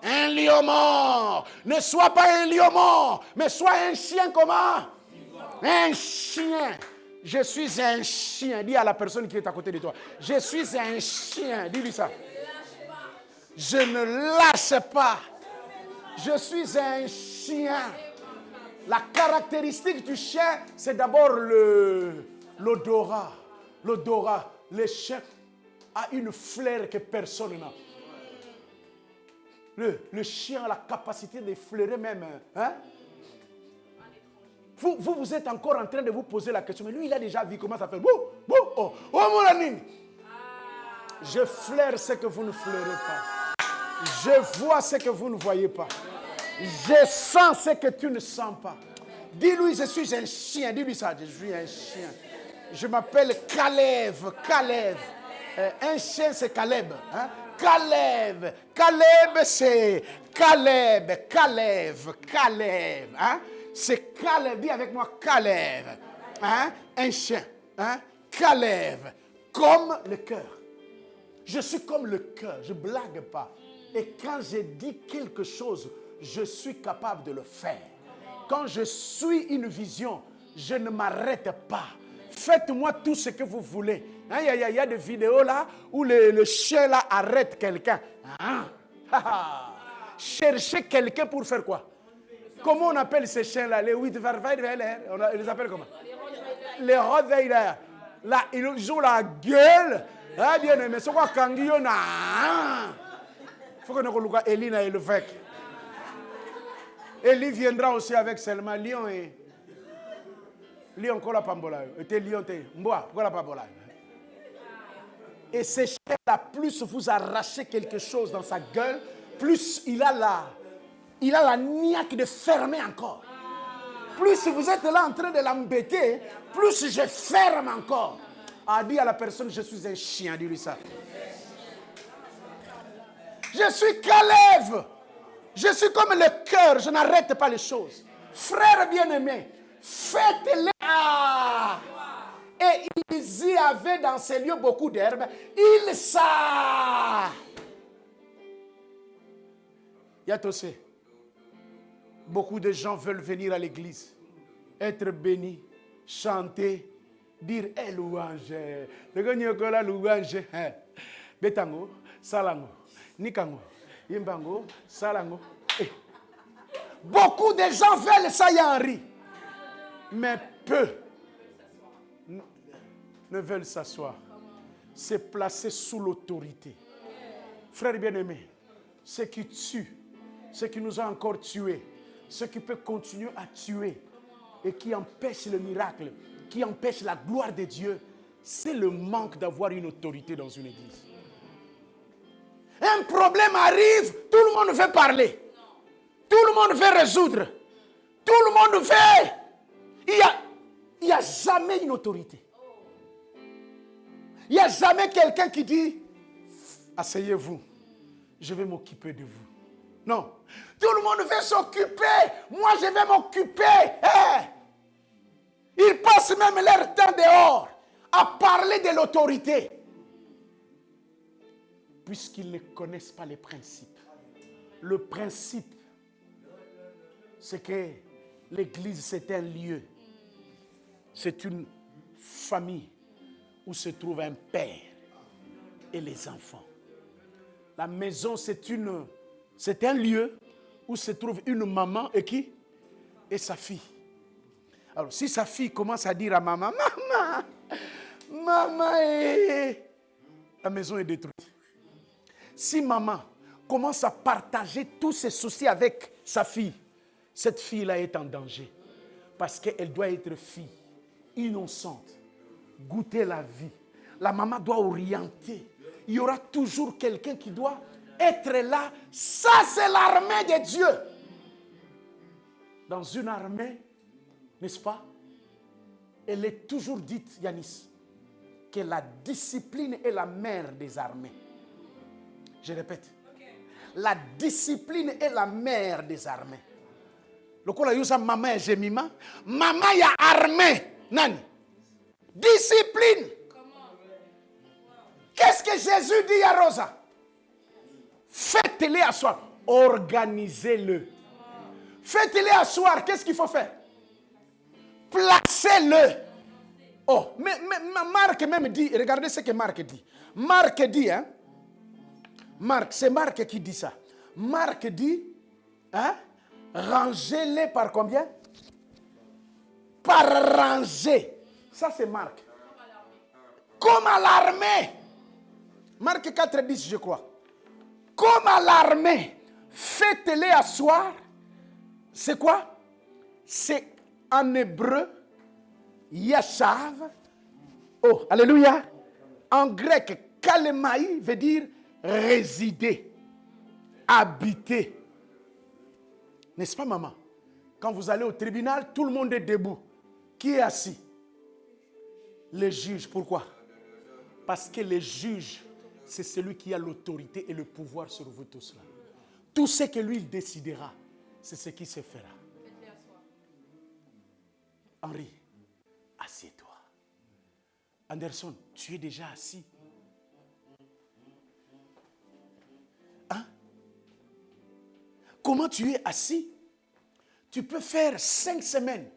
lion mort. Ne sois pas un lion mort, mais sois un chien comment? Un chien. Je suis un chien. Dis à la personne qui est à côté de toi. Je suis un chien. Dis-lui ça. Je ne lâche pas. Je suis un chien. La caractéristique du chien, c'est d'abord l'odorat. L'odorat. Le chien a une flair que personne n'a. Le chien a la capacité de flairer même. Hein? Vous êtes encore en train de vous poser la question. Mais lui, il a déjà vu comment ça fait. Mon ami. Je flaire ce que vous ne flairez pas. Je vois ce que vous ne voyez pas. Je sens ce que tu ne sens pas. Dis-lui, je suis un chien. Dis-lui ça, je suis un chien. Je m'appelle Caleb. Caleb. Un chien, c'est Caleb. Hein? Caleb. Caleb, c'est Caleb. Caleb. Caleb. Hein? C'est Caleb. Dis avec moi, Caleb. Hein? Un chien. Hein? Caleb. Comme le cœur. Je suis comme le cœur. Je ne blague pas. Et quand je dis quelque chose, je suis capable de le faire. Quand je suis une vision, je ne m'arrête pas. Faites-moi tout ce que vous voulez. Hein, y a des vidéos là où le chien là arrête quelqu'un. Hein? Cherchez quelqu'un pour faire quoi? Comment on appelle ces chiens là? Les Rottweiler. On les appelle comment? Les Rottweiler. Là, ils ont la gueule. Ah, bien aimé. C'est quoi quand il y en a? Il faut que nous regardions Eli et le vec. Eli viendra aussi avec seulement lion et lion kola pambola. Et lion te mboa kola pambola. Et ces chiens-là, plus vous arrachez quelque chose dans sa gueule, plus il a la niaque de fermer encore. Plus vous êtes là en train de l'embêter, plus je ferme encore. A dit à la personne, je suis un chien, dis-lui ça. Je suis Caleb. Je suis comme le cœur, je n'arrête pas les choses. Frères bien-aimés, faites-les. Et ils y avaient dans ces lieux beaucoup d'herbes. Ils savent. Il y a tout ça. Beaucoup de gens veulent venir à l'église, être bénis, chanter, dire louange. Le louange. Betango, salango, nikango, imbango, salango. Beaucoup de gens veulent ça, y a Henri. Mais peu ne veulent s'asseoir. C'est placé sous l'autorité. Frères bien-aimés, ce qui tue, ce qui nous a encore tués, ce qui peut continuer à tuer et qui empêche le miracle, qui empêche la gloire de Dieu, c'est le manque d'avoir une autorité dans une église. Un problème arrive, tout le monde veut parler. Tout le monde veut résoudre. Tout le monde veut. Il n'y a jamais une autorité. Il n'y a jamais quelqu'un qui dit, asseyez-vous, je vais m'occuper de vous. Non. Tout le monde veut s'occuper. Moi, je vais m'occuper. Ils passent même leur temps dehors à parler de l'autorité. Puisqu'ils ne connaissent pas les principes. Le principe, c'est que l'église, c'est un lieu. C'est une famille où se trouve un père et les enfants. La maison, c'est un lieu où se trouve une maman et qui? Et sa fille. Alors, si sa fille commence à dire à maman, maman, la maison est détruite. Si maman commence à partager tous ses soucis avec sa fille, cette fille-là est en danger. Parce qu'elle doit être fille, innocente, goûter la vie. La maman doit orienter. Il y aura toujours quelqu'un qui doit être là. Ça, c'est l'armée de Dieu. Dans une armée, n'est-ce pas? Elle est toujours dite, Yanis, que la discipline est la mère des armées. Je répète. La discipline est la mère des armées. Le coup, là, maman et Jemima. Maman, il y a armée. Nani? Discipline. Qu'est-ce que Jésus dit à Rosa? Faites-les asseoir. Organisez-le. Faites-les asseoir. Qu'est-ce qu'il faut faire? Placez-le. Oh, mais Marc même dit, regardez ce que Marc dit. Marc dit, hein? C'est Marc qui dit ça. Marc dit, hein? Rangez-les par combien? Par rangée. Ça, c'est Marc. Comme à l'armée. Marc 4,10, je crois. Comme à l'armée. Faites-les asseoir. C'est quoi? C'est en hébreu, yashav. Oh, alléluia. En grec, kalemaï veut dire résider, habiter. N'est-ce pas, maman? Quand vous allez au tribunal, tout le monde est debout. Qui est assis? Le juge. Pourquoi? Parce que le juge, c'est celui qui a l'autorité et le pouvoir sur vous tous là. Tout ce que lui il décidera, c'est ce qui se fera. Henri, assieds-toi. Anderson, tu es déjà assis. Hein? Comment tu es assis? Tu peux faire 5 semaines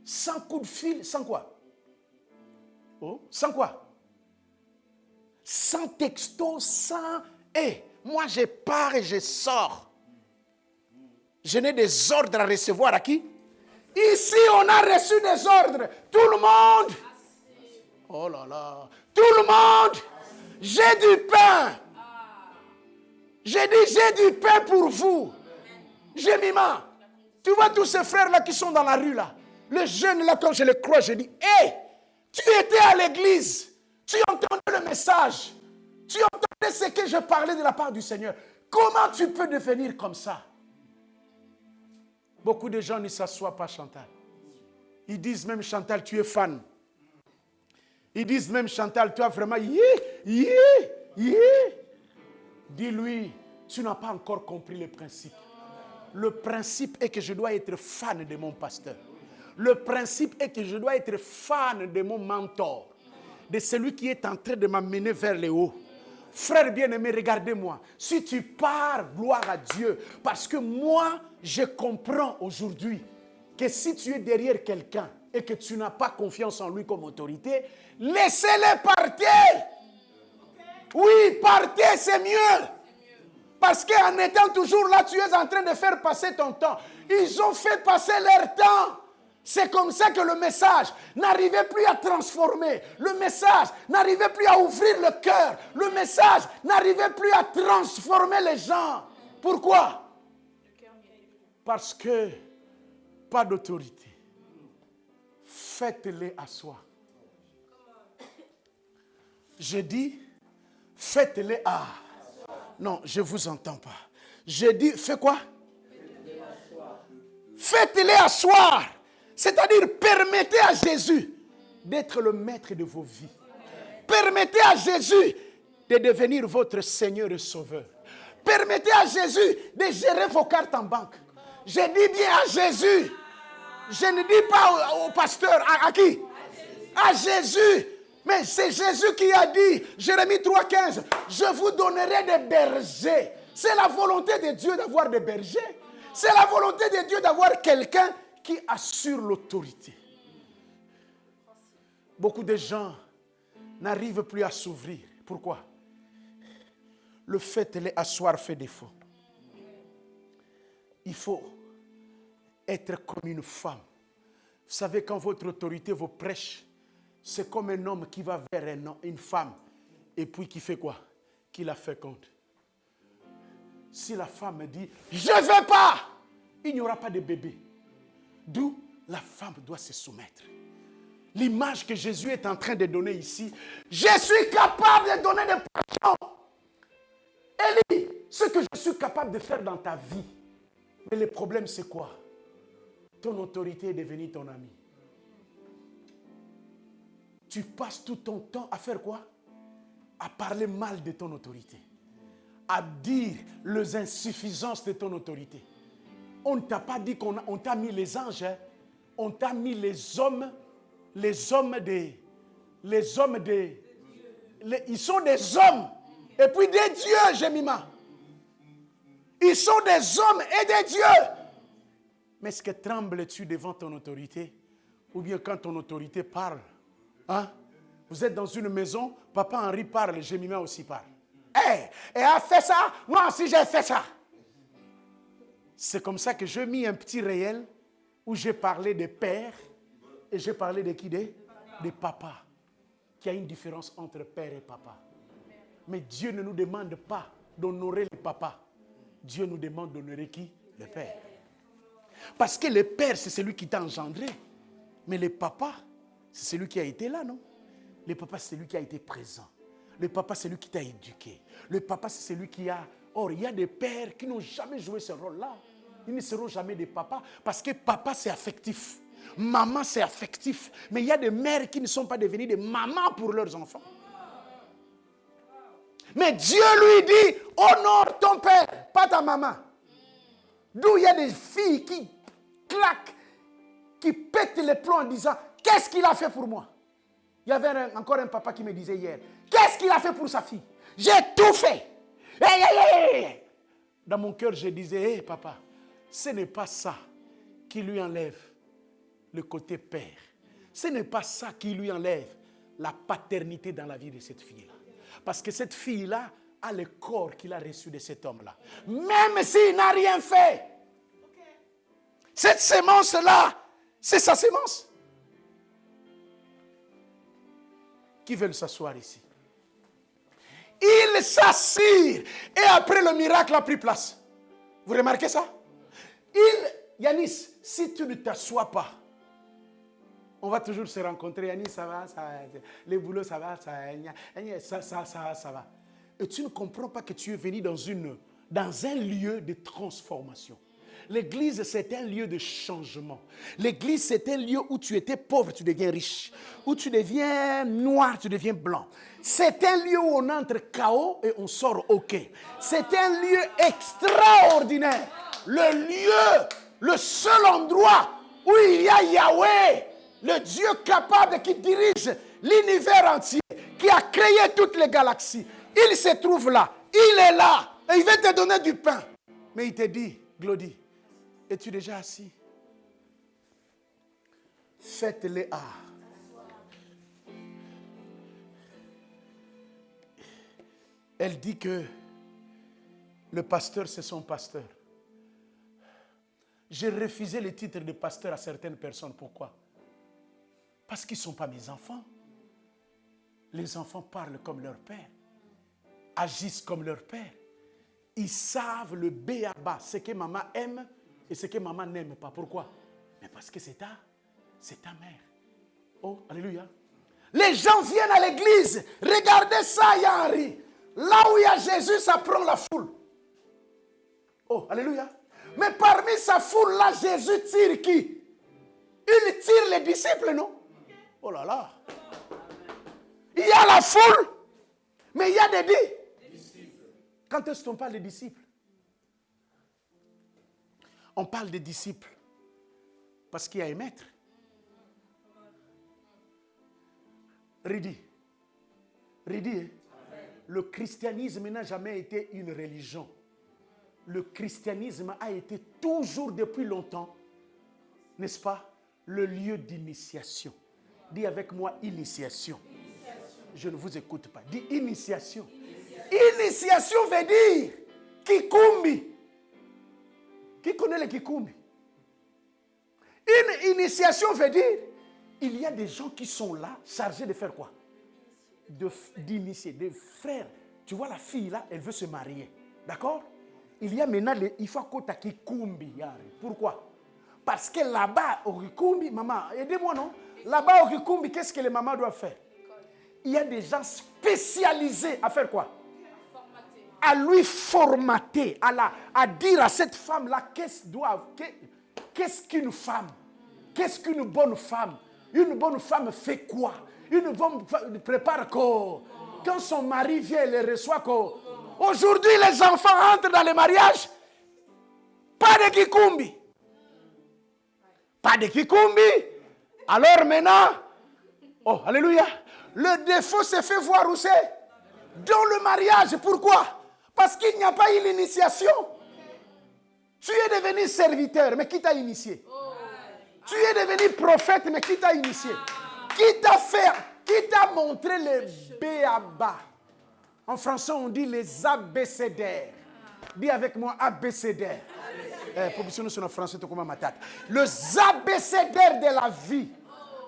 sans coup de fil, sans quoi? Oh, sans quoi? Sans texto, sans... moi je pars et je sors. Je n'ai des ordres à recevoir à qui? Ici, on a reçu des ordres. Tout le monde. Oh là là. Tout le monde. J'ai du pain. J'ai dit, j'ai du pain pour vous. J'ai mis main. Tu vois tous ces frères-là qui sont dans la rue là. Le jeune là, quand je le crois, je dis, tu étais à l'église. Tu entendais le message. Tu entendais ce que je parlais de la part du Seigneur. Comment tu peux devenir comme ça? Beaucoup de gens ne s'assoient pas, Chantal. Ils disent même, Chantal, tu es fan. Ils disent même, Chantal, tu as vraiment... Dis-lui, tu n'as pas encore compris le principe. Le principe est que je dois être fan de mon pasteur. Le principe est que je dois être fan de mon mentor. De celui qui est en train de m'amener vers le haut. Frère bien-aimé, regardez-moi. Si tu pars, gloire à Dieu. Parce que moi, je comprends aujourd'hui que si tu es derrière quelqu'un et que tu n'as pas confiance en lui comme autorité, laissez-les partir. Oui, partez, c'est mieux. Parce qu'en étant toujours là, tu es en train de faire passer ton temps. Ils ont fait passer leur temps. C'est comme ça que le message n'arrivait plus à transformer. Le message n'arrivait plus à ouvrir le cœur. Le message n'arrivait plus à transformer les gens. Pourquoi? Parce que pas d'autorité. Faites-les asseoir. J'ai dit, faites-les à. Non, je ne vous entends pas. J'ai dit, fais quoi? Faites-les asseoir. C'est-à-dire, permettez à Jésus d'être le maître de vos vies. Permettez à Jésus de devenir votre Seigneur et Sauveur. Permettez à Jésus de gérer vos cartes en banque. Je dis bien à Jésus. Je ne dis pas au pasteur. À qui? À Jésus. Mais c'est Jésus qui a dit, Jérémie 3,15, je vous donnerai des bergers. C'est la volonté de Dieu d'avoir des bergers. C'est la volonté de Dieu d'avoir quelqu'un qui assure l'autorité. Beaucoup de gens n'arrivent plus à s'ouvrir. Pourquoi? Le fait de les asseoir fait défaut. Il faut être comme une femme. Vous savez, quand votre autorité vous prêche, c'est comme un homme qui va vers une femme et puis qui fait quoi? Qui la féconde. Si la femme dit « Je ne veux pas », il n'y aura pas de bébé. D'où la femme doit se soumettre. L'image que Jésus est en train de donner ici, je suis capable de donner des portions. Élie, ce que je suis capable de faire dans ta vie. Mais le problème c'est quoi? Ton autorité est devenue ton ami. Tu passes tout ton temps à faire quoi? À parler mal de ton autorité. À dire les insuffisances de ton autorité. On ne t'a pas dit qu'on t'a mis les anges. Hein? On t'a mis les hommes ils sont des hommes. Et puis des dieux, Jémima. Ils sont des hommes et des dieux. Mais est-ce que trembles-tu devant ton autorité? Ou bien quand ton autorité parle? Hein? Vous êtes dans une maison, papa Henri parle, Jémima aussi parle. Hey, elle a fait ça, moi aussi j'ai fait ça. C'est comme ça que j'ai mis un petit réel où j'ai parlé de père et j'ai parlé de qui? De papa. Qu'il y a une différence entre père et papa. Mais Dieu ne nous demande pas d'honorer le papa. Dieu nous demande d'honorer qui? Le père. Parce que le père, c'est celui qui t'a engendré. Mais le papa, c'est celui qui a été là, non? Le papa, c'est celui qui a été présent. Le papa, c'est celui qui t'a éduqué. Le papa, c'est celui qui a... Or, il y a des pères qui n'ont jamais joué ce rôle-là. Ils ne seront jamais des papas. Parce que papa, c'est affectif. Maman, c'est affectif. Mais il y a des mères qui ne sont pas devenues des mamans pour leurs enfants. Mais Dieu lui dit, honore ton père, pas ta maman. D'où il y a des filles qui claquent, qui pètent les plombs en disant, qu'est-ce qu'il a fait pour moi? Il y avait encore un papa qui me disait hier, qu'est-ce qu'il a fait pour sa fille? J'ai tout fait. Dans mon cœur, je disais, hé papa, ce n'est pas ça qui lui enlève le côté père. Ce n'est pas ça qui lui enlève la paternité dans la vie de cette fille-là. Parce que cette fille-là a le corps qu'il a reçu de cet homme-là. Même s'il n'a rien fait. Cette sémence-là, c'est sa sémence. Qui veulent s'asseoir ici? Il s'assire et après le miracle a pris place. Vous remarquez ça? Yanis, si tu ne t'assois pas, on va toujours se rencontrer. Yanis, ça va, les boulots, ça va, ça va. Et tu ne comprends pas que tu es venu dans un lieu de transformation. L'église, c'est un lieu de changement. L'église, c'est un lieu où tu étais pauvre, tu deviens riche. Où tu deviens noir, tu deviens blanc. C'est un lieu où on entre KO et on sort OK. C'est un lieu extraordinaire. Le lieu, le seul endroit où il y a Yahweh, le Dieu capable qui dirige l'univers entier, qui a créé toutes les galaxies. Il se trouve là, il est là, et il va te donner du pain. Mais il te dit, Glody, es-tu déjà assis? Faites-les à. Elle dit que le pasteur, c'est son pasteur. J'ai refusé le titre de pasteur à certaines personnes. Pourquoi? Parce qu'ils ne sont pas mes enfants. Les enfants parlent comme leur père, agissent comme leur père. Ils savent le b.a.-ba, ce que maman aime et ce que maman n'aime pas. Pourquoi? Mais parce que c'est ta mère. Oh, alléluia. Les gens viennent à l'église. Regardez ça, il y a Henri. Là où il y a Jésus, ça prend la foule. Oh, alléluia. Mais parmi sa foule, là, Jésus tire qui? Il tire les disciples, non? Oh là là. Il y a la foule, mais il y a des disciples. Quand est-ce qu'on parle des disciples? On parle des disciples parce qu'il y a un maître. Ridi, hein? Le christianisme n'a jamais été une religion. Le christianisme a été toujours depuis longtemps, n'est-ce pas, le lieu d'initiation. Dis avec moi, initiation. Je ne vous écoute pas. Dis initiation. Initiation veut dire kikumbi. Qui connaît le kikumbi? Une initiation veut dire il y a des gens qui sont là chargés de faire quoi? D'initier, des frères. Tu vois la fille là, elle veut se marier. D'accord? Il y a maintenant il faut qu'on kikumbi. Pourquoi? Parce que là-bas au kikumbi, maman, aidez-moi non? Là-bas au kikumbi, qu'est-ce que les mamans doivent faire? Il y a des gens spécialisés à faire quoi? À lui formater, à dire à cette femme-là qu'est-ce qu'une femme? Qu'est-ce qu'une bonne femme? Une bonne femme fait quoi? Une bonne femme prépare quoi? Quand son mari vient, elle le reçoit quoi? Aujourd'hui, les enfants entrent dans le mariage. Pas de kikumbi. Pas de kikumbi. Alors maintenant, oh, alléluia. Le défaut s'est fait voir où c'est? Dans le mariage. Pourquoi? Parce qu'il n'y a pas eu l'initiation. Tu es devenu serviteur, mais qui t'a initié? Tu es devenu prophète, mais qui t'a initié? Qui t'a fait, qui t'a montré le b.a.-ba? En français, on dit les abécédaires. Dis avec moi, abécédaires. Proposition sur le français, tu comprends ma tête. Les abécédaires de la vie.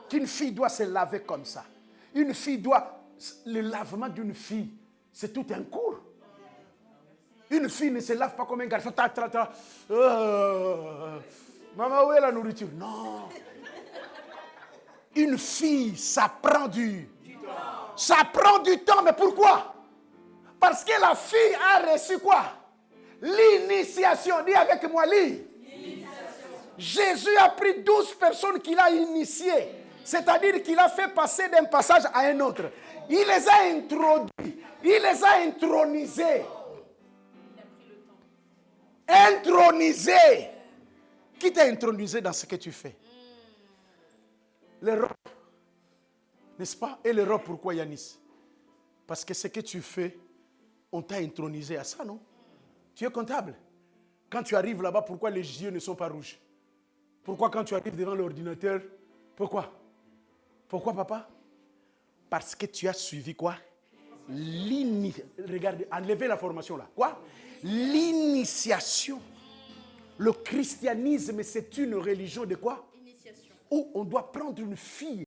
Qu'une fille doit se laver comme ça. Une fille doit... Le lavement d'une fille, c'est tout un cours. Une fille ne se lave pas comme un garçon. Maman, où est la nourriture? Non. Une fille, ça prend du temps. Ça prend du temps, mais pourquoi? Parce que la fille a reçu quoi? L'initiation. Dis avec moi, Jésus a pris 12 personnes qu'il a initiées. C'est-à-dire qu'il a fait passer d'un passage à un autre. Il les a introduits. Il les a intronisés. Intronisés. Qui t'a intronisé dans ce que tu fais? L'Europe. N'est-ce pas? Et l'Europe, pourquoi Yanis? Parce que ce que tu fais, on t'a intronisé à ça, non? Tu es comptable. Quand tu arrives là-bas, pourquoi les yeux ne sont pas rouges? Pourquoi quand tu arrives devant l'ordinateur? Pourquoi? Pourquoi, papa? Parce que tu as suivi quoi? Regardez, enlevez la formation là. Quoi? L'initiation. Le christianisme, c'est une religion de quoi? Initiation. Où on doit prendre une fille.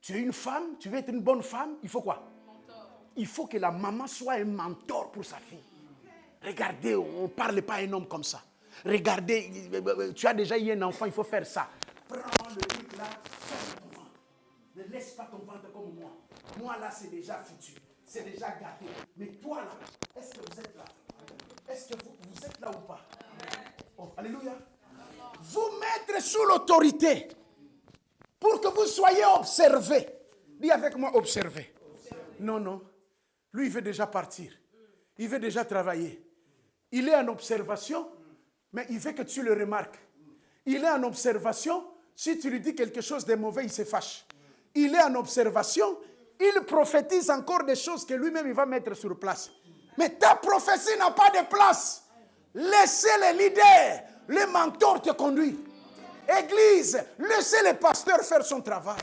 Tu es une femme, tu veux être une bonne femme, il faut quoi? Mentor. Il faut que la maman soit un mentor pour sa fille. Regardez, on ne parle pas à un homme comme ça. Regardez, tu as déjà eu un enfant, il faut faire ça. Prends le truc là, fais ton ventre. Ne laisse pas ton ventre comme moi. Moi là, c'est déjà foutu. C'est déjà gâté. Mais toi là, est-ce que vous êtes là? Est-ce que vous êtes là ou pas? Oh, alléluia. Vous mettre sous l'autorité pour que vous soyez observés. Dis avec moi, observer. Non, non. Lui, il veut déjà partir. Il veut déjà travailler. Il est en observation, mais il veut que tu le remarques. Il est en observation. Si tu lui dis quelque chose de mauvais, il se fâche. Il est en observation. Il prophétise encore des choses que lui-même, il va mettre sur place. Mais ta prophétie n'a pas de place. Laissez les leaders, les mentors te conduire. Église, laissez les pasteurs faire son travail.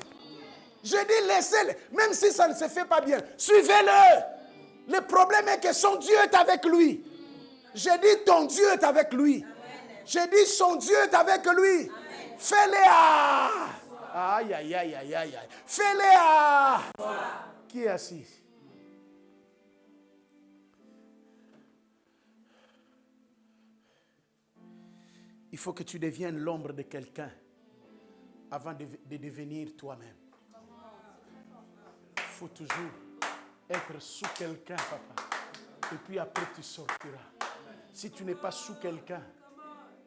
Je dis laissez-les, même si ça ne se fait pas bien. Suivez-le. Le problème est que son Dieu est avec lui. Je dis ton Dieu est avec lui. J'ai dit, son Dieu est avec lui. Fais-les à... Aïe, aïe, aïe, aïe, aïe, aïe. Fais-les à... Qui est assis? Il faut que tu deviennes l'ombre de quelqu'un avant de devenir toi-même. Il faut toujours être sous quelqu'un, papa. Et puis après, tu sortiras. Si tu n'es pas sous quelqu'un,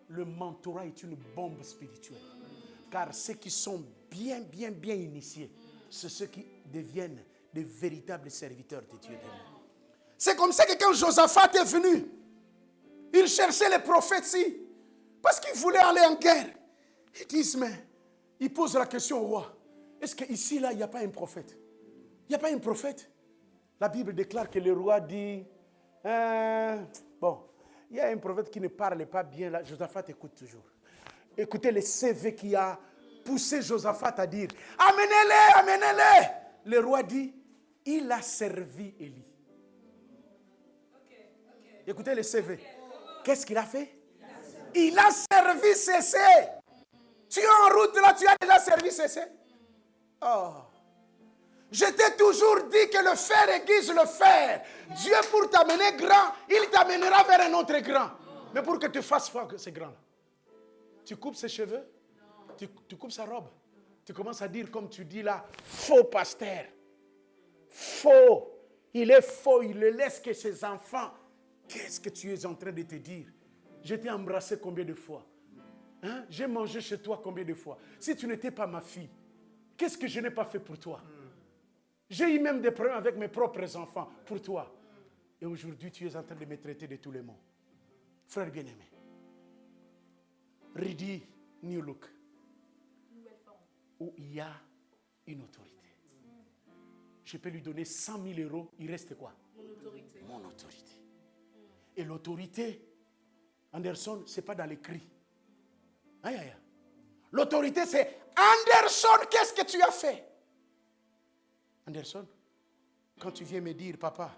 le mentorat est une bombe spirituelle. Car ceux qui sont bien initiés, c'est ceux qui deviennent de véritables serviteurs de Dieu. C'est comme ça que quand Josaphat est venu, il cherchait les prophètes-ci. Parce qu'il voulait aller en guerre. Ils disent, mais ils posent la question au roi. Est-ce qu'ici, là, il n'y a pas un prophète? Il n'y a pas un prophète? La Bible déclare que le roi dit, bon, il y a un prophète qui ne parle pas bien. Là. Josaphat écoute toujours. Écoutez le CV qui a poussé Josaphat à dire, amenez-les, amenez-les. Le roi dit, il a servi Élie. Écoutez le CV. Qu'est-ce qu'il a fait? Il a servi Cessé. Tu es en route là, tu as déjà servi Cessé. Oh. Je t'ai toujours dit que le fer aiguise le fer. Dieu pour t'amener grand, il t'amènera vers un autre grand. Mais pour que tu fasses quoi que c'est grand là? Tu coupes ses cheveux, tu coupes sa robe. Tu commences à dire comme tu dis là, faux pasteur. Faux. Il est faux, il ne laisse que ses enfants. Qu'est-ce que tu es en train de te dire? Je t'ai embrassé combien de fois? Hein? J'ai mangé chez toi combien de fois? Si tu n'étais pas ma fille, qu'est-ce que je n'ai pas fait pour toi? J'ai eu même des problèmes avec mes propres enfants pour toi. Et aujourd'hui, tu es en train de me traiter de tous les mots. Frère bien-aimé, Ready New Look, où il y a une autorité. Je peux lui donner 100 000 euros, il reste quoi? Mon autorité. Et l'autorité, Anderson, ce n'est pas dans les cris. Aïe, aïe. L'autorité, c'est Anderson, qu'est-ce que tu as fait? Anderson, quand tu viens me dire, papa,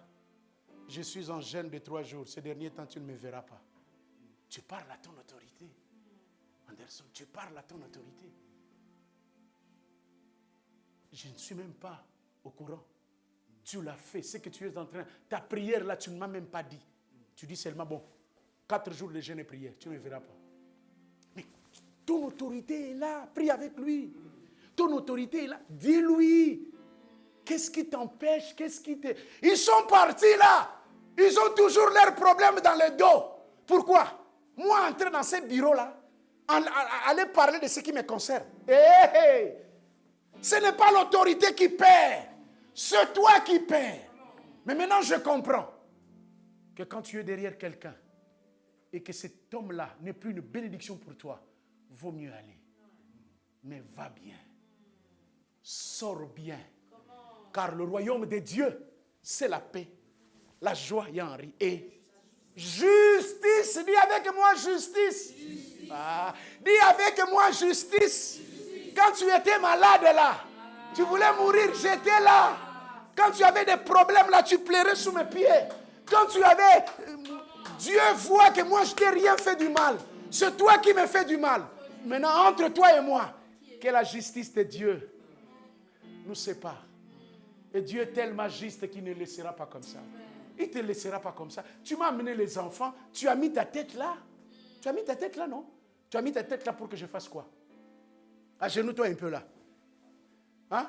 je suis en jeûne de 3 jours, ces derniers temps, tu ne me verras pas. Tu parles à ton autorité. Anderson, tu parles à ton autorité. Je ne suis même pas au courant. Tu l'as fait, ce que tu es en train. Ta prière là, tu ne m'as même pas dit. Tu dis seulement, bon, 4 jours de jeûne et prière, tu ne me verras pas. Mais ton autorité est là, prie avec lui. Ton autorité est là, dis-lui. Qu'est-ce qui t'empêche? Qu'est-ce qui te... Ils sont partis là. Ils ont toujours leurs problèmes dans le dos. Pourquoi? Moi, entrer dans ces bureaux-là, aller parler de ce qui me concerne. Hey, ce n'est pas l'autorité qui perd. C'est toi qui perds. Mais maintenant, je comprends que quand tu es derrière quelqu'un et que cet homme-là n'est plus une bénédiction pour toi, vaut mieux aller. Mais va bien. Sors bien. Car le royaume de Dieu, c'est la paix, la joie, Henri, et justice. Dis avec moi justice. Ah, dis avec moi justice. Quand tu étais malade là, tu voulais mourir, j'étais là. Quand tu avais des problèmes là, tu pleurais sous mes pieds. Quand tu avais... Dieu voit que moi, je t'ai rien fait du mal. C'est toi qui me fais du mal. Maintenant, entre toi et moi, que la justice de Dieu nous sépare. Et Dieu est tellement juste qu'il ne laissera pas comme ça. Il ne te laissera pas comme ça. Tu m'as amené les enfants, tu as mis ta tête là. Tu as mis ta tête là, non? Tu as mis ta tête là pour que je fasse quoi? Agenouille-toi un peu là. Hein?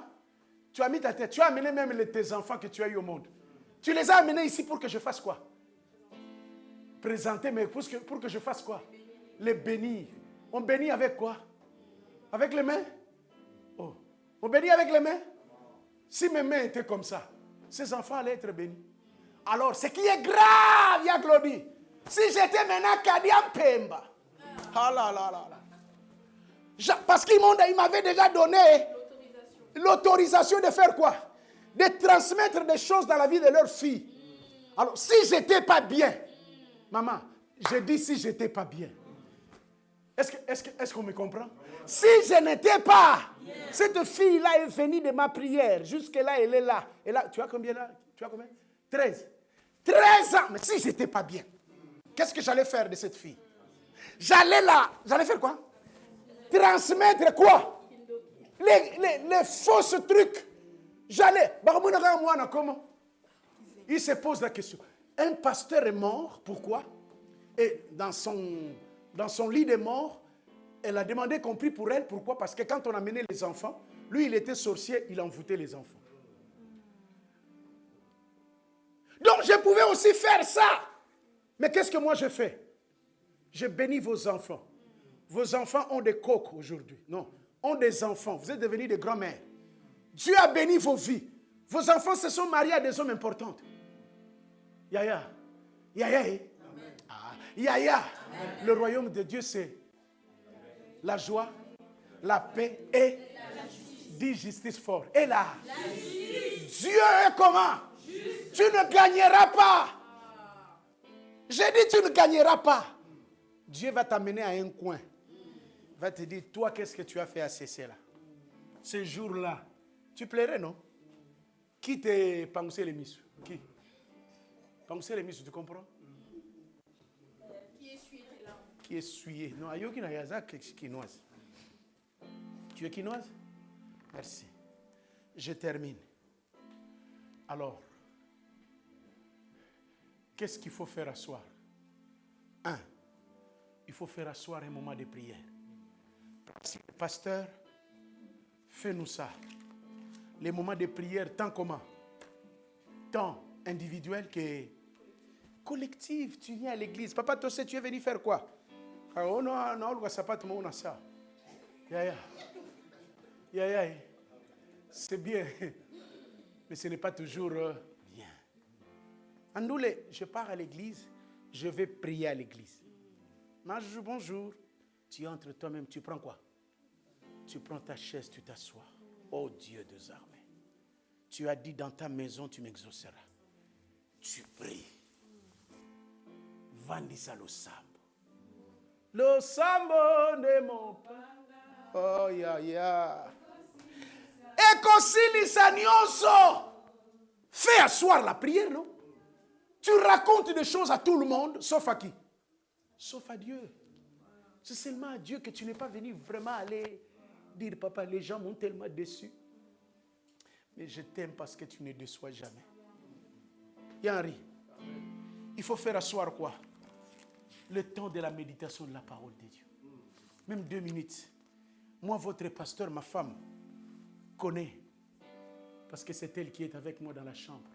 Tu as mis ta tête. Tu as amené même tes enfants que tu as eu au monde. Tu les as amenés ici pour que je fasse quoi? Présenter, mais pour que je fasse quoi? Les bénir. On bénit avec quoi? Avec les mains? Oh. On bénit avec les mains? Si mes mains étaient comme ça, ces enfants allaient être bénis. Alors, ce qui est grave, Yaglodi, si j'étais maintenant Kadiam Pemba, ah là là là là. Parce qu'ils m'avaient déjà donné l'autorisation de faire quoi? De transmettre des choses dans la vie de leur fille. Alors, si j'étais pas bien, maman, je dis si j'étais pas bien. Est-ce qu'on me comprend? Si je n'étais pas, cette fille-là est venue de ma prière. Jusque-là, elle est là. Et là, tu as combien là? Tu as combien? 13. 13 ans. Mais si je n'étais pas bien, qu'est-ce que j'allais faire de cette fille? J'allais faire quoi? Transmettre quoi? Les fausses trucs. Comment? Il se pose la question. Un pasteur est mort, pourquoi? Et dans son lit de mort, elle a demandé qu'on prie pour elle. Pourquoi? Parce que quand on amenait les enfants, lui il était sorcier, il envoûtait les enfants. Donc je pouvais aussi faire ça. Mais qu'est-ce que moi je fais? Je bénis vos enfants. Vos enfants ont des coques aujourd'hui. Non, ont des enfants. Vous êtes devenus des grands-mères. Dieu a béni vos vies. Vos enfants se sont mariés à des hommes importants. Yaya. Yaya. Ah, Yaya. Amen. Le royaume de Dieu, c'est la joie, la paix et dit justice fort. Et là, Dieu est comment? Juste. Tu ne gagneras pas. J'ai dit tu ne gagneras pas. Dieu va t'amener à un coin. Il va te dire, toi, qu'est-ce que tu as fait à ceci-là? Ce jour-là, tu plairais, non? Qui t'a pensé les misses? Qui? Pensez les misses, tu comprends? Qui est essuyé? Non, ayo qui n'a pas quinoise. Tu es quinoise? Merci. Je termine. Alors, qu'est-ce qu'il faut faire à soir? Il faut faire asseoir un moment de prière. Pasteur, fais-nous ça. Les moments de prière, tant comment? Tant individuel que collectif. Tu viens à l'église. Papa, toi, tu es venu faire quoi? Oh non, non, on a ça. C'est bien. Mais ce n'est pas toujours bien. Andoulé, je pars à l'église, je vais prier à l'église. Bonjour. Tu entres toi-même, tu prends quoi? Tu prends ta chaise, tu t'assois. Oh Dieu des armées. Tu as dit dans ta maison, tu m'exauceras. Tu pries. Vandisa lo sambo. Lo sambo de mon père. Oh ya. Et consilisa nyonso. Fais asseoir la prière, non? Tu racontes des choses à tout le monde, sauf à qui? Sauf à Dieu. C'est seulement à Dieu que tu n'es pas venu vraiment aller dire, papa, les gens m'ont tellement déçu. Mais je t'aime parce que tu ne déçois jamais. Henri, il faut faire asseoir quoi? Le temps de la méditation de la parole de Dieu. Même 2 minutes. Moi, votre pasteur, ma femme, connaît. Parce que c'est elle qui est avec moi dans la chambre.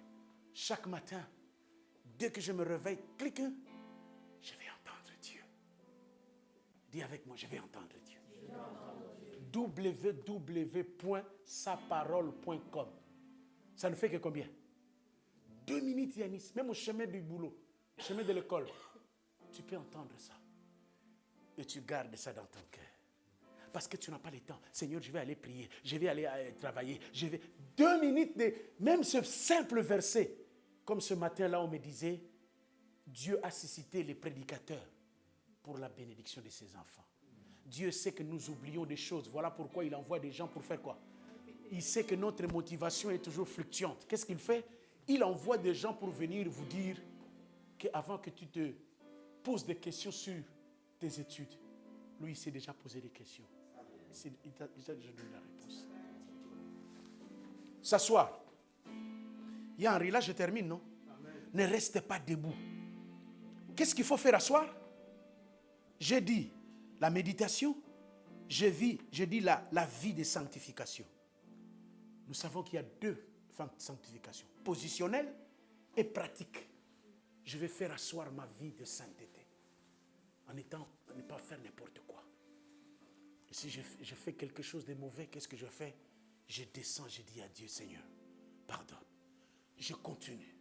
Chaque matin, dès que je me réveille, clique, je vais entendre Dieu. Dis avec moi, je vais entendre Dieu. www.saparole.com. Ça ne fait que combien? 2 minutes, Yanis. Même au chemin du boulot, au chemin de l'école, tu peux entendre ça. Et tu gardes ça dans ton cœur. Parce que tu n'as pas le temps. Seigneur, je vais aller prier. Je vais aller travailler. 2 minutes de... Même ce simple verset. Comme ce matin-là, on me disait, Dieu a suscité les prédicateurs pour la bénédiction de ses enfants. Dieu sait que nous oublions des choses. Voilà pourquoi il envoie des gens pour faire quoi? Il sait que notre motivation est toujours fluctuante. Qu'est-ce qu'il fait? Il envoie des gens pour venir vous dire qu'avant que tu te poses des questions sur tes études, lui, il s'est déjà posé des questions. Il t'a déjà donné la réponse. S'asseoir. Henri, là, je termine, non? Amen. Ne restez pas debout. Qu'est-ce qu'il faut faire asseoir? J'ai dit la méditation. J'ai dit la vie de sanctification. Nous savons qu'il y a 2 sanctifications. Positionnelle et pratique. Je vais faire asseoir ma vie de sainteté. En ne pas faire n'importe quoi. Et si je fais quelque chose de mauvais, qu'est-ce que je fais? Je descends, je dis à Dieu, Seigneur, pardonne. Je continue,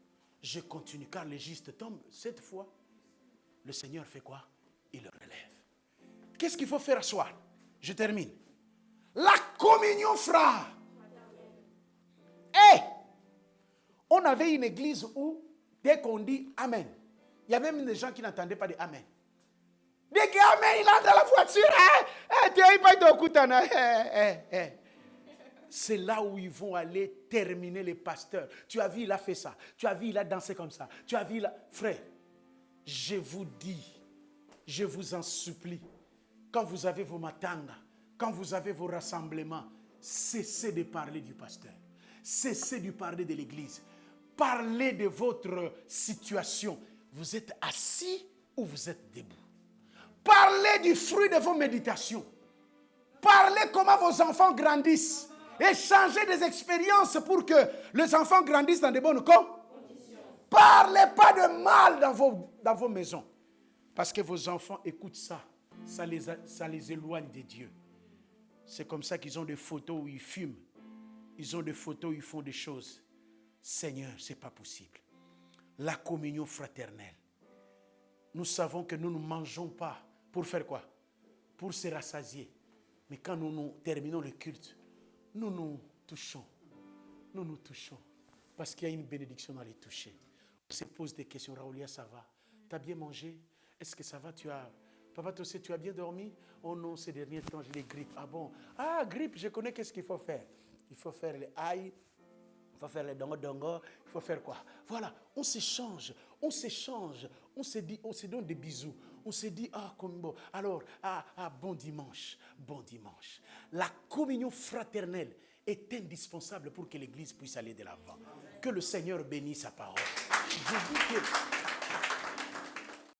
car le juste tombe. Cette fois, le Seigneur fait quoi? Il le relève. Qu'est-ce qu'il faut faire asseoir? Je termine. La communion, frère. On avait une église où, dès qu'on dit Amen, il y avait même des gens qui n'entendaient pas de Amen. Dès que Amen, il entre dans la voiture, c'est là où ils vont aller terminer les pasteurs. Tu as vu, il a fait ça. Tu as vu, il a dansé comme ça. Tu as vu, frère, je vous dis, je vous en supplie, quand vous avez vos matangas, quand vous avez vos rassemblements, cessez de parler du pasteur. Cessez de parler de l'église. Parlez de votre situation. Vous êtes assis ou vous êtes debout. Parlez du fruit de vos méditations. Parlez comment vos enfants grandissent. Échangez des expériences pour que les enfants grandissent dans de bonnes conditions. Parlez pas de mal dans vos maisons. Parce que vos enfants écoutent ça. Ça les éloigne de Dieu. C'est comme ça qu'ils ont des photos où ils fument. Ils ont des photos où ils font des choses. Seigneur, ce n'est pas possible. La communion fraternelle. Nous savons que nous ne mangeons pas. Pour faire quoi? Pour se rassasier. Mais quand nous terminons le culte, nous nous touchons. Nous nous touchons. Parce qu'il y a une bénédiction dans les toucher. On se pose des questions. Raoulia, ça va? Tu as bien mangé? Est-ce que ça va? Papa, tu sais, tu as bien dormi? Oh non, ces derniers temps, j'ai des grippes. Ah bon? Ah, grippe, je connais qu'est-ce qu'il faut faire. Il faut faire les aïe, il faut faire les dongo, il faut faire quoi? Voilà, on s'échange, on se dit, on se donne des bisous. On se dit, comme bon. Alors, bon dimanche, bon dimanche. La communion fraternelle est indispensable pour que l'Église puisse aller de l'avant. Que le Seigneur bénisse sa parole. Je dis que